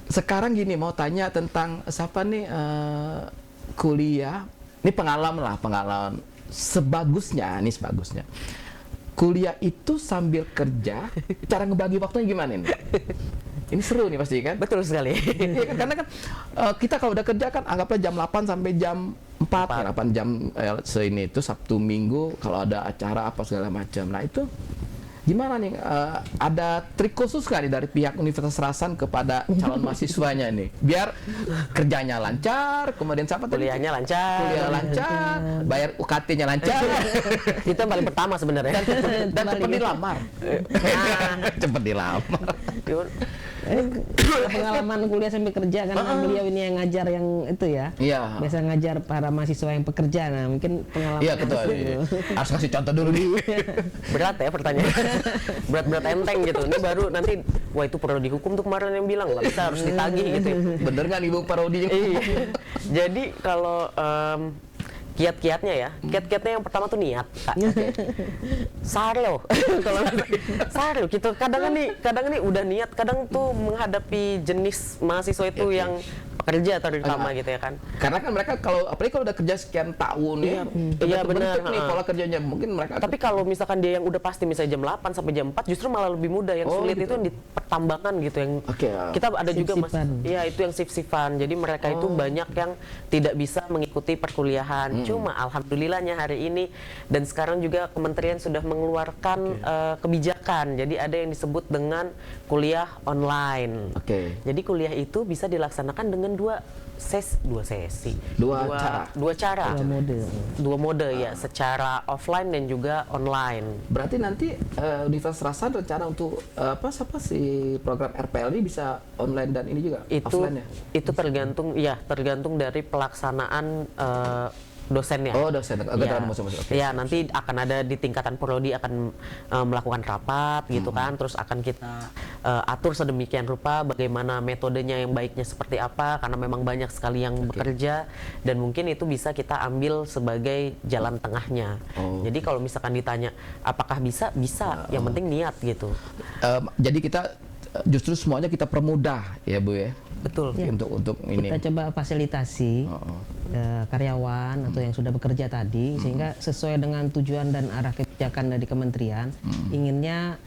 Sekarang gini, mau tanya tentang siapa nih kuliah, ini pengalaman sebagusnya. Kuliah itu sambil kerja, cara ngebagi waktunya gimana nih? Ini seru nih pasti kan? Betul sekali. Iya kan? Karena kan kita kalau udah kerja kan anggaplah jam 8 sampai jam 4, 8 jam ini itu Sabtu Minggu kalau ada acara apa segala macam. Nah itu gimana nih? Ada trik khusus nggak nih dari pihak Universitas Serasan kepada calon mahasiswanya nih? Biar kerjanya lancar, kemudian siapa tadi? Kuliahnya lancar. Kuliah lancar, bayar UKT-nya lancar. Itu yang paling pertama sebenarnya. Dan cepet dilamar. Cepet dilamar. Pengalaman kuliah sambil kerja kan beliau ini yang ngajar yang itu ya. Iya. Biasa ngajar para mahasiswa yang pekerja. Nah, mungkin pengalaman Iya ketua. Harus kasih contoh dulu nih. Berat ya pertanyaan. Berat-berat enteng gitu. Ini baru nanti, wah itu perlu dihukum tuh kemarin yang bilang, nggak bisa, harus ditagih gitu. Bener nggak Ibu parodi? Iya. Jadi kalau kiat-kiatnya ya, kiat-kiatnya yang pertama tuh niat, Kak. Sarlo, kalau sarlo gitu. Kadang nih udah niat, kadang tuh menghadapi jenis mahasiswa itu yang pekerja terutama gitu ya kan. Karena kan mereka kalau apalagi kalau udah kerja sekian tahun ya, Iya benar. nih pola kerjanya mungkin mereka. Tapi kalau misalkan dia yang udah pasti misalnya jam 8 sampai jam 4 justru malah lebih mudah. Yang sulit gitu. itu yang di pertambangan gitu yang kita ada juga Mas. Shift-shiftan. Iya, itu yang shift-shiftan. Jadi mereka itu banyak yang tidak bisa mengikuti perkuliahan. Cuma alhamdulillahnya hari ini dan sekarang juga kementerian sudah mengeluarkan kebijakan. Jadi ada yang disebut dengan kuliah online. Jadi kuliah itu bisa dilaksanakan dengan dua sesi. Dua cara. Dua mode ya, secara offline dan juga online. Berarti nanti Universitas Serasan rencana untuk apa sih program RPL ini bisa online dan ini juga offline ya? Itu tergantung dari pelaksanaan dosennya. Oh, dosen. Ya, nanti akan ada di tingkatan prodi akan melakukan rapat gitu kan, terus akan kita atur sedemikian rupa bagaimana metodenya yang baiknya seperti apa, karena memang banyak sekali yang bekerja dan mungkin itu bisa kita ambil sebagai jalan tengahnya. Jadi kalau misalkan ditanya apakah bisa, yang penting niat gitu. Jadi kita justru semuanya kita permudah ya Bu ya. Betul. Ya. Untuk ini. Kita coba fasilitasi karyawan atau yang sudah bekerja tadi sehingga sesuai dengan tujuan dan arah kebijakan dari kementerian, inginnya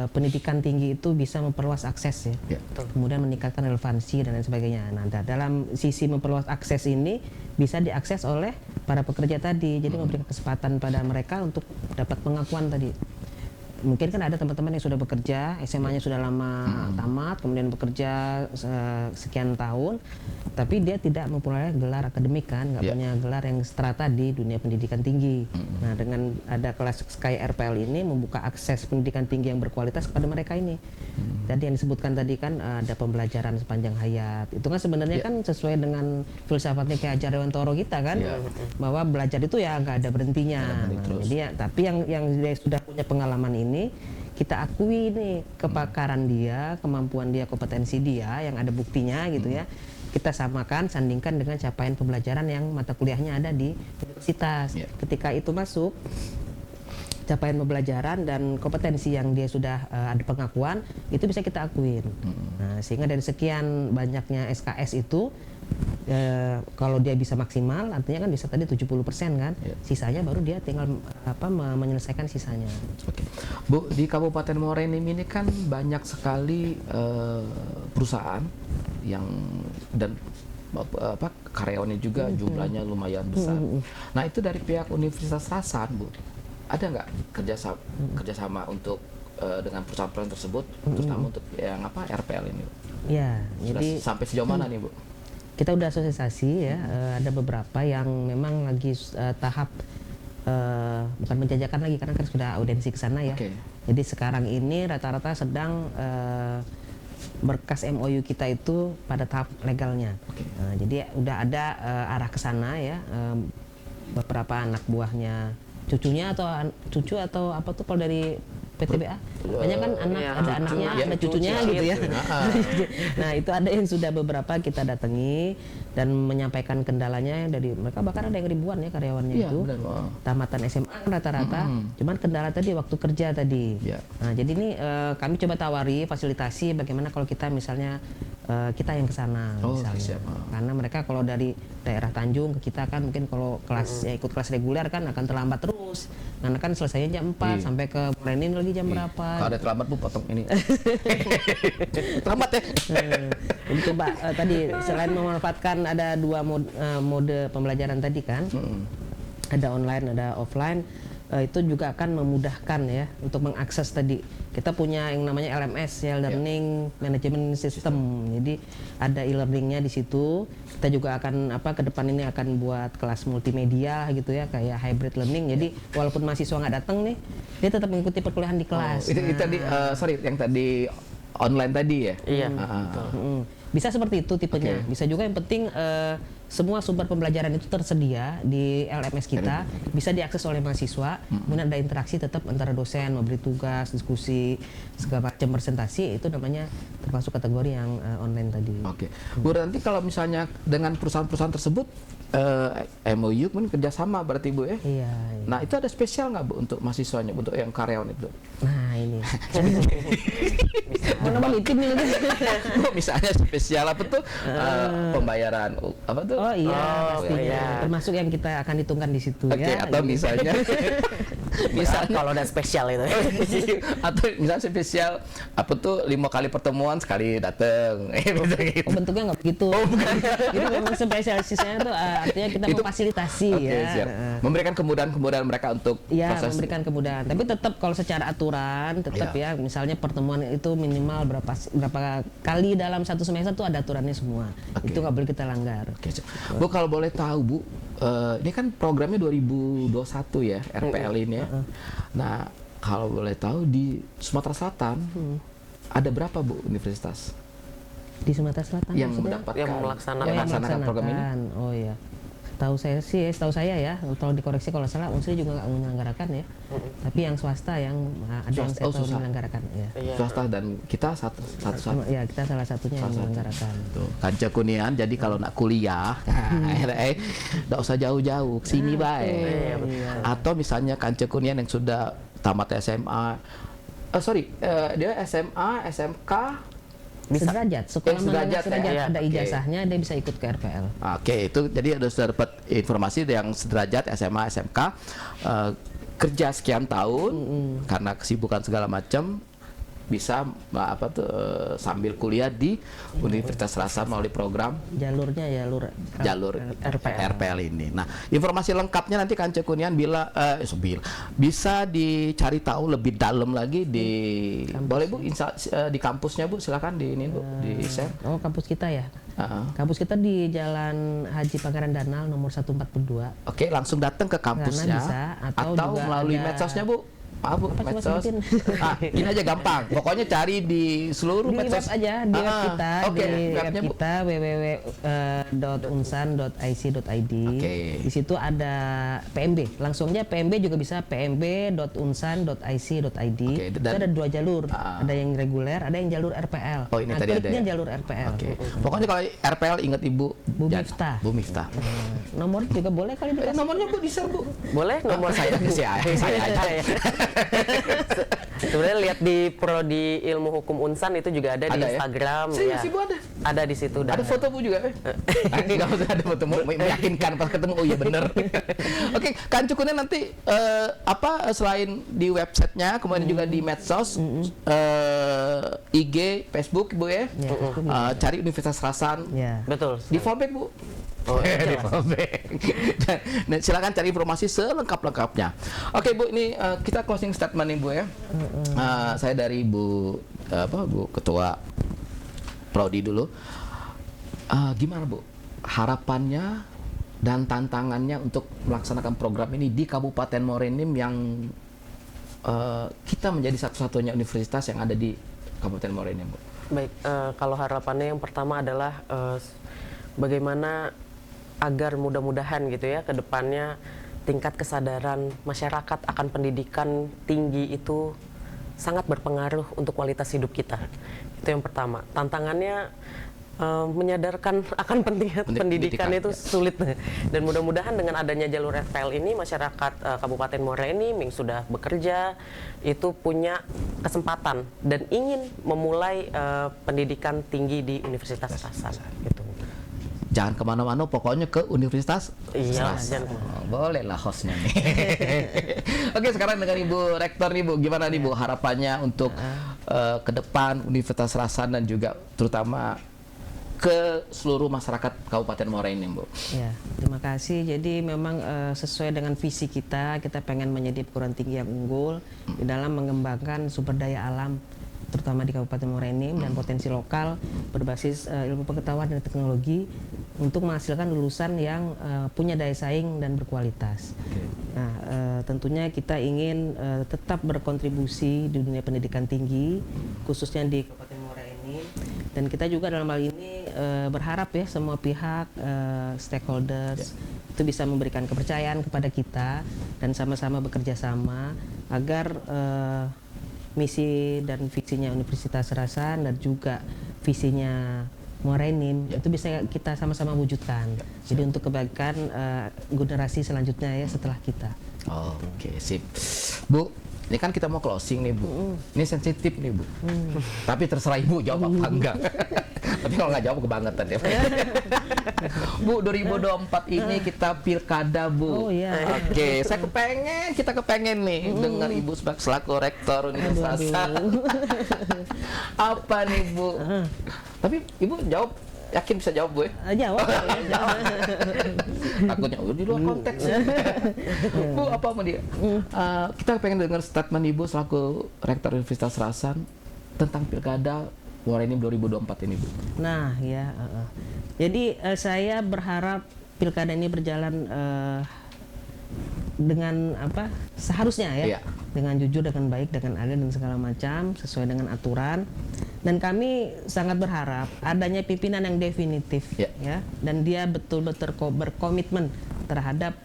pendidikan tinggi itu bisa memperluas akses ya. Kemudian meningkatkan relevansi dan lain sebagainya. Nah, dalam sisi memperluas akses ini bisa diakses oleh para pekerja tadi. Jadi memberikan kesempatan pada mereka untuk dapat pengakuan tadi. Mungkin kan ada teman-teman yang sudah bekerja, SMA-nya sudah lama tamat, kemudian bekerja sekian tahun, tapi dia tidak memperoleh gelar akademik kan, nggak punya gelar yang strata di dunia pendidikan tinggi. Nah, dengan ada kelas Sky RPL ini membuka akses pendidikan tinggi yang berkualitas kepada mereka ini. Tadi yang disebutkan tadi kan ada pembelajaran sepanjang hayat. Itu kan sebenarnya kan sesuai dengan filsafatnya Ki Hajar Dewantara kita kan, bahwa belajar itu ya nggak ada berhentinya. Jadi ya, tapi yang dia sudah punya pengalaman ini kita akui nih kepakaran dia, kemampuan dia, kompetensi dia yang ada buktinya gitu ya. Kita samakan, sandingkan dengan capaian pembelajaran yang mata kuliahnya ada di universitas. Ketika itu masuk, capaian pembelajaran dan kompetensi yang dia sudah ada pengakuan, itu bisa kita akuin. Nah, sehingga dari sekian banyaknya SKS itu, kalau dia bisa maksimal, artinya kan bisa tadi 70% kan, sisanya baru dia tinggal menyelesaikan sisanya. Bu, di Kabupaten Muara Enim ini kan banyak sekali perusahaan yang dan karyawannya juga jumlahnya lumayan besar. Nah, itu dari pihak Universitas Serasan, Bu, ada nggak kerjasama untuk dengan perusahaan-perusahaan tersebut, terutama untuk yang RPL ini? Ya, sudah jadi sampai sejauh mana nih, Bu? Kita udah asosiasi ya, ada beberapa yang memang lagi tahap bukan menjajakan lagi karena kan sudah audensi ke sana ya. Jadi sekarang ini rata-rata sedang berkas MOU kita itu pada tahap legalnya. Jadi udah ada arah ke sana ya, beberapa anak buahnya, cucunya atau cucu atau apa tuh kalau dari PTBA banyak kan ada anaknya, ada cucunya gitu ya. Nah, itu ada yang sudah beberapa kita datangi dan menyampaikan kendalanya dari mereka, bahkan ada yang ribuan ya karyawannya itu. Tamatan SMA rata-rata. Cuman kendala tadi waktu kerja tadi. Nah, jadi ini kami coba tawari fasilitasi bagaimana kalau kita misalnya kita yang ke sana misalnya. Karena mereka kalau dari daerah Tanjung ke kita kan mungkin kalau kelas ikut kelas reguler kan akan terlambat terus. Karena kan selesainya jam 4 sampai ke Morenin lagi jam berapa. Kalau ada terlambat Bu potong ini. Terlambat ya. Jadi coba tadi selain memanfaatkan ada dua mode pembelajaran tadi kan. Ada online, ada offline. Itu juga akan memudahkan ya untuk mengakses tadi. Kita punya yang namanya LMS ya, Learning Management System. Jadi ada e-learningnya di situ. Kita juga akan ke depan ini akan buat kelas multimedia gitu ya, kayak hybrid learning. Jadi walaupun mahasiswa nggak datang nih, dia tetap mengikuti perkuliahan di kelas. Itu tadi yang tadi online tadi ya? Iya. Bisa seperti itu tipenya. Oke. Bisa juga yang penting semua sumber pembelajaran itu tersedia di LMS kita, bisa diakses oleh mahasiswa. Kemudian ada interaksi tetap antara dosen, memberi tugas, diskusi, segala macam presentasi, itu namanya termasuk kategori yang online tadi. Oke, Bu, nanti kalau misalnya dengan perusahaan-perusahaan tersebut MOU kan kerjasama berarti Bu ya? Iya, iya. Nah itu ada spesial nggak Bu untuk mahasiswanya, untuk yang karyawan itu? Nah ini. Mau nama nitip nih. Bu, misalnya spesial apa tuh pembayaran apa tuh? Oh iya, pastinya. iya. Termasuk yang kita akan hitungkan di situ Oke, ya. atau misalnya misalnya Kalau udah spesial itu. atau misalnya spesial apa tuh 5 kali pertemuan sekali datang gitu. Oh, bentuknya nggak begitu. Itu memang spesialisasinya tuh artinya kita Itu- memfasilitasi Oke, ya. siap. Memberikan kemudahan-kemudahan mereka untuk Iya, proses. memberikan kemudahan. Tapi tetap kalau secara aturan tetap Iya. ya, misalnya pertemuan itu minimal berapa kali dalam satu semester tuh ada aturannya semua. Oke. Itu nggak boleh kita langgar. Oke, siap. Bu, kalau boleh tahu Bu, ini kan programnya 2021 ya, RPL ini ya. Nah, kalau boleh tahu di Sumatera Selatan ada berapa Bu universitas Di Sumatera Selatan yang maksudnya? mendapatkan Yang melaksanakan. yang melaksanakan program ini? Oh iya. Setahu saya ya, kalau dikoreksi kalau salah, Unsri juga nggak menyelenggarakan ya. Tapi yang swasta yang ada yang Swasta, saya oh, tahu swasta. menyelenggarakan ya. Iya. Swasta dan kita satu. Ya kita salah satunya yang Salah satu. menyelenggarakan. Tuh, Kanca Kunian, jadi kalau nak kuliah, nggak usah jauh-jauh, sini baik. Atau misalnya Kanca Kunian yang sudah tamat SMA, dia SMA, SMK, Sederajat, sekolah Yang menengah sederajat ya? sederajat Iya, ada oke. ijazahnya, dia bisa ikut ke RPL. Oke, itu jadi sudah dapat informasi yang sederajat SMA, SMK, kerja sekian tahun karena kesibukan segala macam bisa sambil kuliah di Universitas Serasa melalui program Jalurnya jalur RPL. RPL ini. Nah, informasi lengkapnya nanti Kanca Kunian bisa dicari tahu lebih dalam lagi di boleh Bu di kampusnya Bu, silakan di ini Bu, di share. Oh, kampus kita ya. Heeh. Kampus kita di Jalan Haji Pangeran Danal nomor 142. Oke, langsung datang ke kampusnya bisa, atau juga melalui ada- medsosnya Bu. Maaf Bu, Apa, coba medsos. sebutin. Ini aja gampang. Pokoknya cari di seluruh Di medsos. web aja, di web kita, Oke, di web webnya Bu. kita www.unsan.ic.id. Oke. Di situ ada PMB. Langsung aja PMB juga bisa pmb.unsan.ic.id. Oke, Itu dan- ada 2 jalur. Ada yang reguler, ada yang jalur RPL. Oh, ini tadi ada kliknya ya? jalur RPL. Oke. Pokoknya kalau RPL ingat Ibu Bu Miftah. Bu Miftah. Nomor juga boleh kali dikasih. Nomornya Bu di-share Bu. Boleh nomor saya. saya aja. Sebenarnya lihat di prodi ilmu hukum Unsan itu juga ada di Ada ya? Instagram. Serius, ya. Ibu ada? Ada di situ. Ada foto Bu juga? Enggak usah ada foto, meyakinkan pas ketemu. Oh iya bener. Oke, Kanca Kunian nanti selain di websitenya, kemudian juga di medsos, IG, Facebook Bu ya. Ya, Cari Universitas Serasan. Ya. Betul. Di fallback Bu. Oh, Di jelas. fallback. Dan silakan cari informasi selengkap-lengkapnya. Oke Bu, ini kita closing statement nih Bu ya. Saya dari Bu Ketua Prodi dulu. Gimana Bu? Harapannya dan tantangannya untuk melaksanakan program ini di Kabupaten Morenim yang kita menjadi satu-satunya universitas yang ada di Kabupaten Morenim Bu. Baik, kalau harapannya yang pertama adalah bagaimana agar mudah-mudahan gitu ya ke depannya tingkat kesadaran masyarakat akan pendidikan tinggi itu sangat berpengaruh untuk kualitas hidup kita. Itu yang pertama. Tantangannya menyadarkan akan pendidikan itu ya. sulit, dan mudah-mudahan dengan adanya jalur FPL ini masyarakat Kabupaten Morenim yang sudah bekerja itu punya kesempatan dan ingin memulai pendidikan tinggi di Universitas Serasan gitu. Jangan kemana-mana, pokoknya ke Universitas Iya, Serasan. jangan Boleh lah hostnya nih. Oke, sekarang dengan Ibu Rektor nih Bu, gimana nih Bu harapannya untuk ke depan Universitas Serasan dan juga terutama ke seluruh masyarakat Kabupaten Morenim Bu. Ya, terima kasih. Jadi memang sesuai dengan visi kita pengen menjadi perguruan tinggi yang unggul di dalam mengembangkan sumber daya alam terutama di Kabupaten Morenim dan potensi lokal berbasis ilmu pengetahuan dan teknologi untuk menghasilkan lulusan yang punya daya saing dan berkualitas. Nah, tentunya kita ingin tetap berkontribusi di dunia pendidikan tinggi, khususnya di Kabupaten ini. Dan kita juga dalam hal ini berharap ya semua pihak stakeholders itu bisa memberikan kepercayaan kepada kita dan sama-sama bekerja sama agar misi dan visinya Universitas Serasan dan juga visinya Morenim itu bisa kita sama-sama wujudkan. Jadi untuk kebaikan generasi selanjutnya ya setelah kita. Oh, oke, sip. Bu, ini kan kita mau closing nih, Bu. Ini sensitif nih, Bu. Tapi terserah Ibu jawab apa enggak. Tapi kalau nggak jawab kebangetan ya. Bu, 2024 ini kita pilkada, Bu. Oh iya. Oke, kita kepengen nih dengar Ibu selaku rektor Universitas Serasan. Apa nih, Bu? Tapi Ibu jawab, yakin bisa jawab, Bu ya? Jawab ya. Takutnya di luar konteks. Bu, apa mau dia? Kita pengen dengar statement Ibu selaku rektor Universitas Serasan tentang pilkada Morenim 2024 ini, Bu. Nah, ya. Jadi saya berharap pilkada ini berjalan dengan apa seharusnya ya, dengan jujur, dengan baik, dengan adil dan segala macam sesuai dengan aturan. Dan kami sangat berharap adanya pimpinan yang definitif ya, dan dia betul-betul berkomitmen terhadap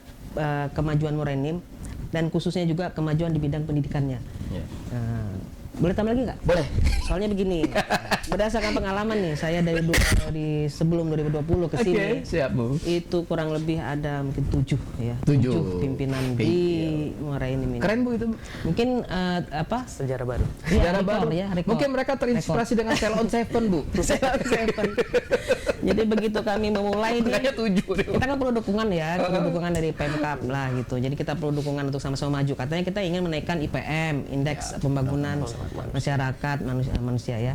kemajuan Morenim dan khususnya juga kemajuan di bidang pendidikannya. Boleh tambah lagi nggak? Boleh. Soalnya begini, berdasarkan pengalaman nih, saya dari sebelum 2020 ke sini, siap, Bu. itu kurang lebih ada mungkin 7 ya, 7 pimpinan di Morenim ini. Keren, Bu, itu. Mungkin Sejarah baru. Sejarah rekor, baru. ya, rekor. Mungkin mereka terinspirasi dengan Cell on Seven, Bu. Jadi begitu kami memulai Makanya 7. kita kan perlu dukungan ya, perlu dukungan dari Pemkab lah gitu. Jadi kita perlu dukungan untuk sama-sama maju. Katanya kita ingin menaikkan IPM, indeks pembangunan masyarakat manusia ya.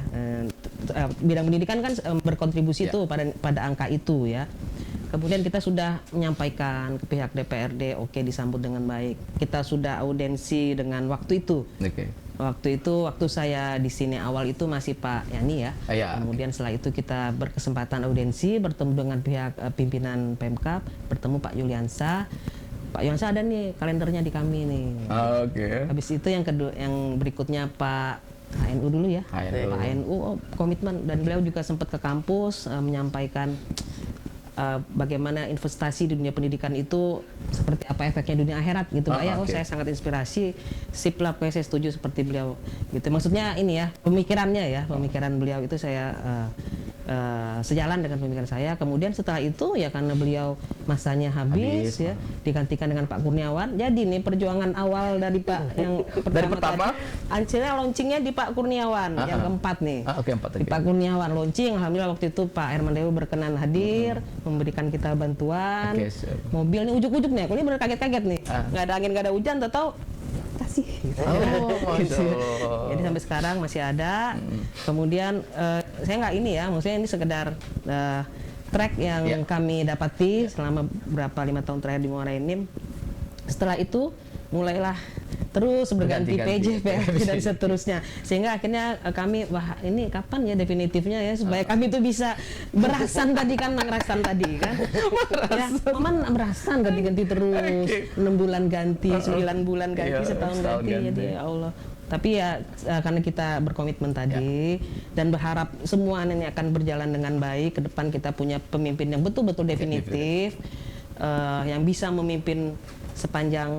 Bidang pendidikan kan berkontribusi tuh pada angka itu ya. Kemudian kita sudah menyampaikan ke pihak DPRD, oke, disambut dengan baik. Kita sudah audensi dengan waktu itu. Waktu saya di sini awal itu masih Pak Yani ya. Kemudian setelah itu kita berkesempatan audensi, bertemu dengan pihak pimpinan Pemkab, bertemu Pak Yuliansa. Pak Yuliansa ada nih kalendernya di kami nih. Habis itu yang kedua, yang berikutnya Pak HNU dulu ya. Pak HNU komitmen, dan beliau juga sempat ke kampus menyampaikan bagaimana investasi di dunia pendidikan itu seperti apa efeknya dunia akhirat gitu Pak ya. Saya sangat inspirasi, sip lah, saya setuju seperti beliau gitu. Maksudnya ini ya, pemikiran beliau itu saya sejalan dengan pemikiran saya. Kemudian setelah itu ya karena beliau masanya habis ya, digantikan dengan Pak Kurniawan. Jadi nih perjuangan awal dari Pak yang pertama akhirnya launchingnya di Pak Kurniawan yang keempat nih. Di Pak Kurniawan launching, alhamdulillah waktu itu Pak Herman Dewa berkenan hadir, memberikan kita bantuan. Mobil nih ujuk-ujuk nih, aku ini bener kaget-kaget nih. Nggak ada angin, nggak ada hujan, tahu kasih. Gitu. Jadi sampai sekarang masih ada. Kemudian saya nggak ini ya, maksudnya ini sekedar track yang kami dapati selama 5 tahun terakhir di Morenim. Setelah itu mulailah terus berganti PJ, PRT dan seterusnya, sehingga akhirnya kami, wah ini kapan ya definitifnya ya, supaya kami itu bisa berasan tadi kan, ngerasan tadi kan ya, Maman berasan ganti-ganti terus, 6 bulan ganti, 9 bulan ganti, setahun ganti. Jadi ya Allah, tapi ya karena kita berkomitmen tadi dan berharap semua ini akan berjalan dengan baik, ke depan kita punya pemimpin yang betul-betul definitif, yang bisa memimpin sepanjang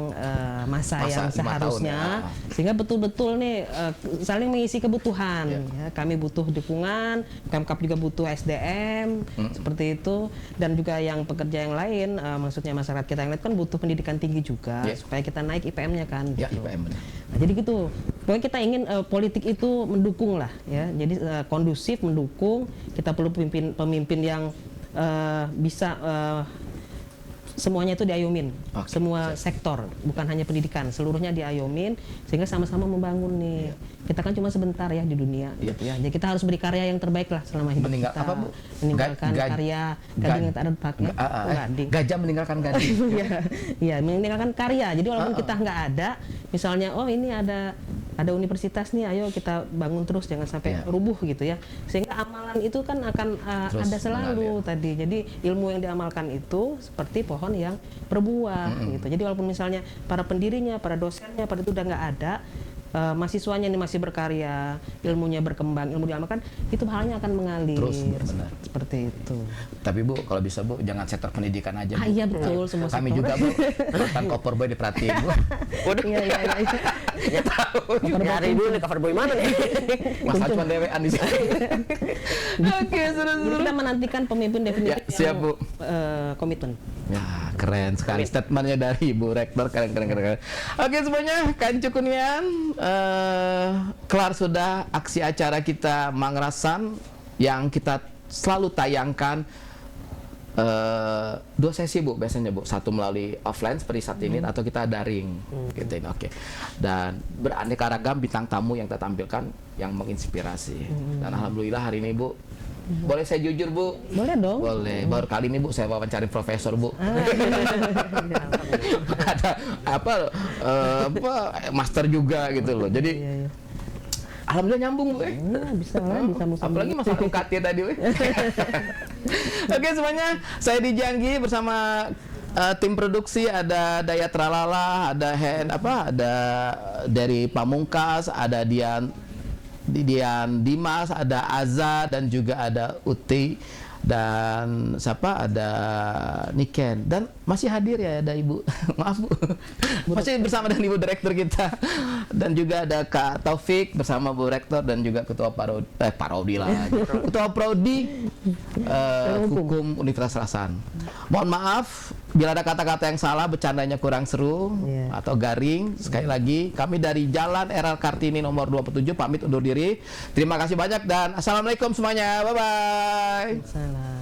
masa yang seharusnya, sehingga betul-betul nih saling mengisi kebutuhan. Ya, kami butuh dukungan, Pemkab juga butuh SDM seperti itu, dan juga yang pekerja yang lain, maksudnya masyarakat kita yang lain kan butuh pendidikan tinggi juga supaya kita naik IPM-nya kan. Gitu. Nah, jadi gitu. Pokoknya kita ingin politik itu mendukung lah, ya. Jadi kondusif, mendukung. Kita perlu pemimpin yang bisa semuanya itu diayomin, semua sektor, bukan hanya pendidikan, seluruhnya diayomin, sehingga sama-sama membangun nih. Kita kan cuma sebentar ya di dunia, gitu ya. Jadi kita harus beri karya yang terbaik lah selama hidup kita. Apa, Bu? Meninggalkan karya, gading yang tak ada letaknya. Gajah meninggalkan gading. Iya, meninggalkan karya. Jadi walaupun kita nggak ada, misalnya, oh ini ada universitas nih, ayo kita bangun terus, jangan sampai rubuh gitu ya. Sehingga amalan itu kan akan ada selalu tadi. Jadi ilmu yang diamalkan itu seperti pohon yang berbuah gitu. Jadi walaupun misalnya para pendirinya, para dosennya pada itu udah nggak ada, mahasiswanya ini masih berkarya, ilmunya berkembang, ilmu diamalkan, itu pahalanya akan mengalir. Terus, benar. Seperti itu. Tapi Bu, kalau bisa Bu, jangan sektor pendidikan aja Bu. Iya betul, semua Kami sektor. juga Bu, mantan Koper Boy diperhatiin Bu. Waduh, Iya. ya tahu. Nyari dulu nih cover boy mana nih? Masa cuma dewean di sini. Oke, Jadi kita menantikan pemimpin definitif Ya, siap, Bu. komitmen. Ya, keren sekali statementnya dari Ibu Rektor, keren. Oke semuanya, Kancu Kunian, kelar sudah aksi acara kita Mangrasan yang kita selalu tayangkan 2 sesi Bu biasanya Bu, satu melalui offline seperti saat ini atau kita daring gitu ini. Oke. Dan beraneka ragam bintang tamu yang kita tampilkan yang menginspirasi. Dan alhamdulillah hari ini Bu, boleh saya jujur Bu? Boleh dong. Boleh. Baru kali ini Bu saya wawancari profesor Bu. Ada apa master juga gitu loh. Jadi Iya. alhamdulillah nyambung Bu. Bisa lah, bisa musim. Apalagi masalah UKT tadi We. Oke semuanya, saya Dijanggi bersama tim produksi, ada Dayat Tralala, ada ada dari Pamungkas, ada Dian Dimas, ada Aza, dan juga ada Uti, dan siapa, ada Niken, dan masih hadir ya ada Ibu maaf Bu, masih bersama dengan Ibu Direktur kita, dan juga ada Kak Taufik bersama Bu Rektor, dan juga Ketua Parodi lah, Ketua Prodi Hukum Universitas Serasan. Mohon maaf bila ada kata-kata yang salah, bercandanya kurang seru atau garing. Sekali lagi, kami dari Jalan RR Kartini nomor 27 pamit undur diri. Terima kasih banyak dan assalamualaikum semuanya. Bye bye. Salah.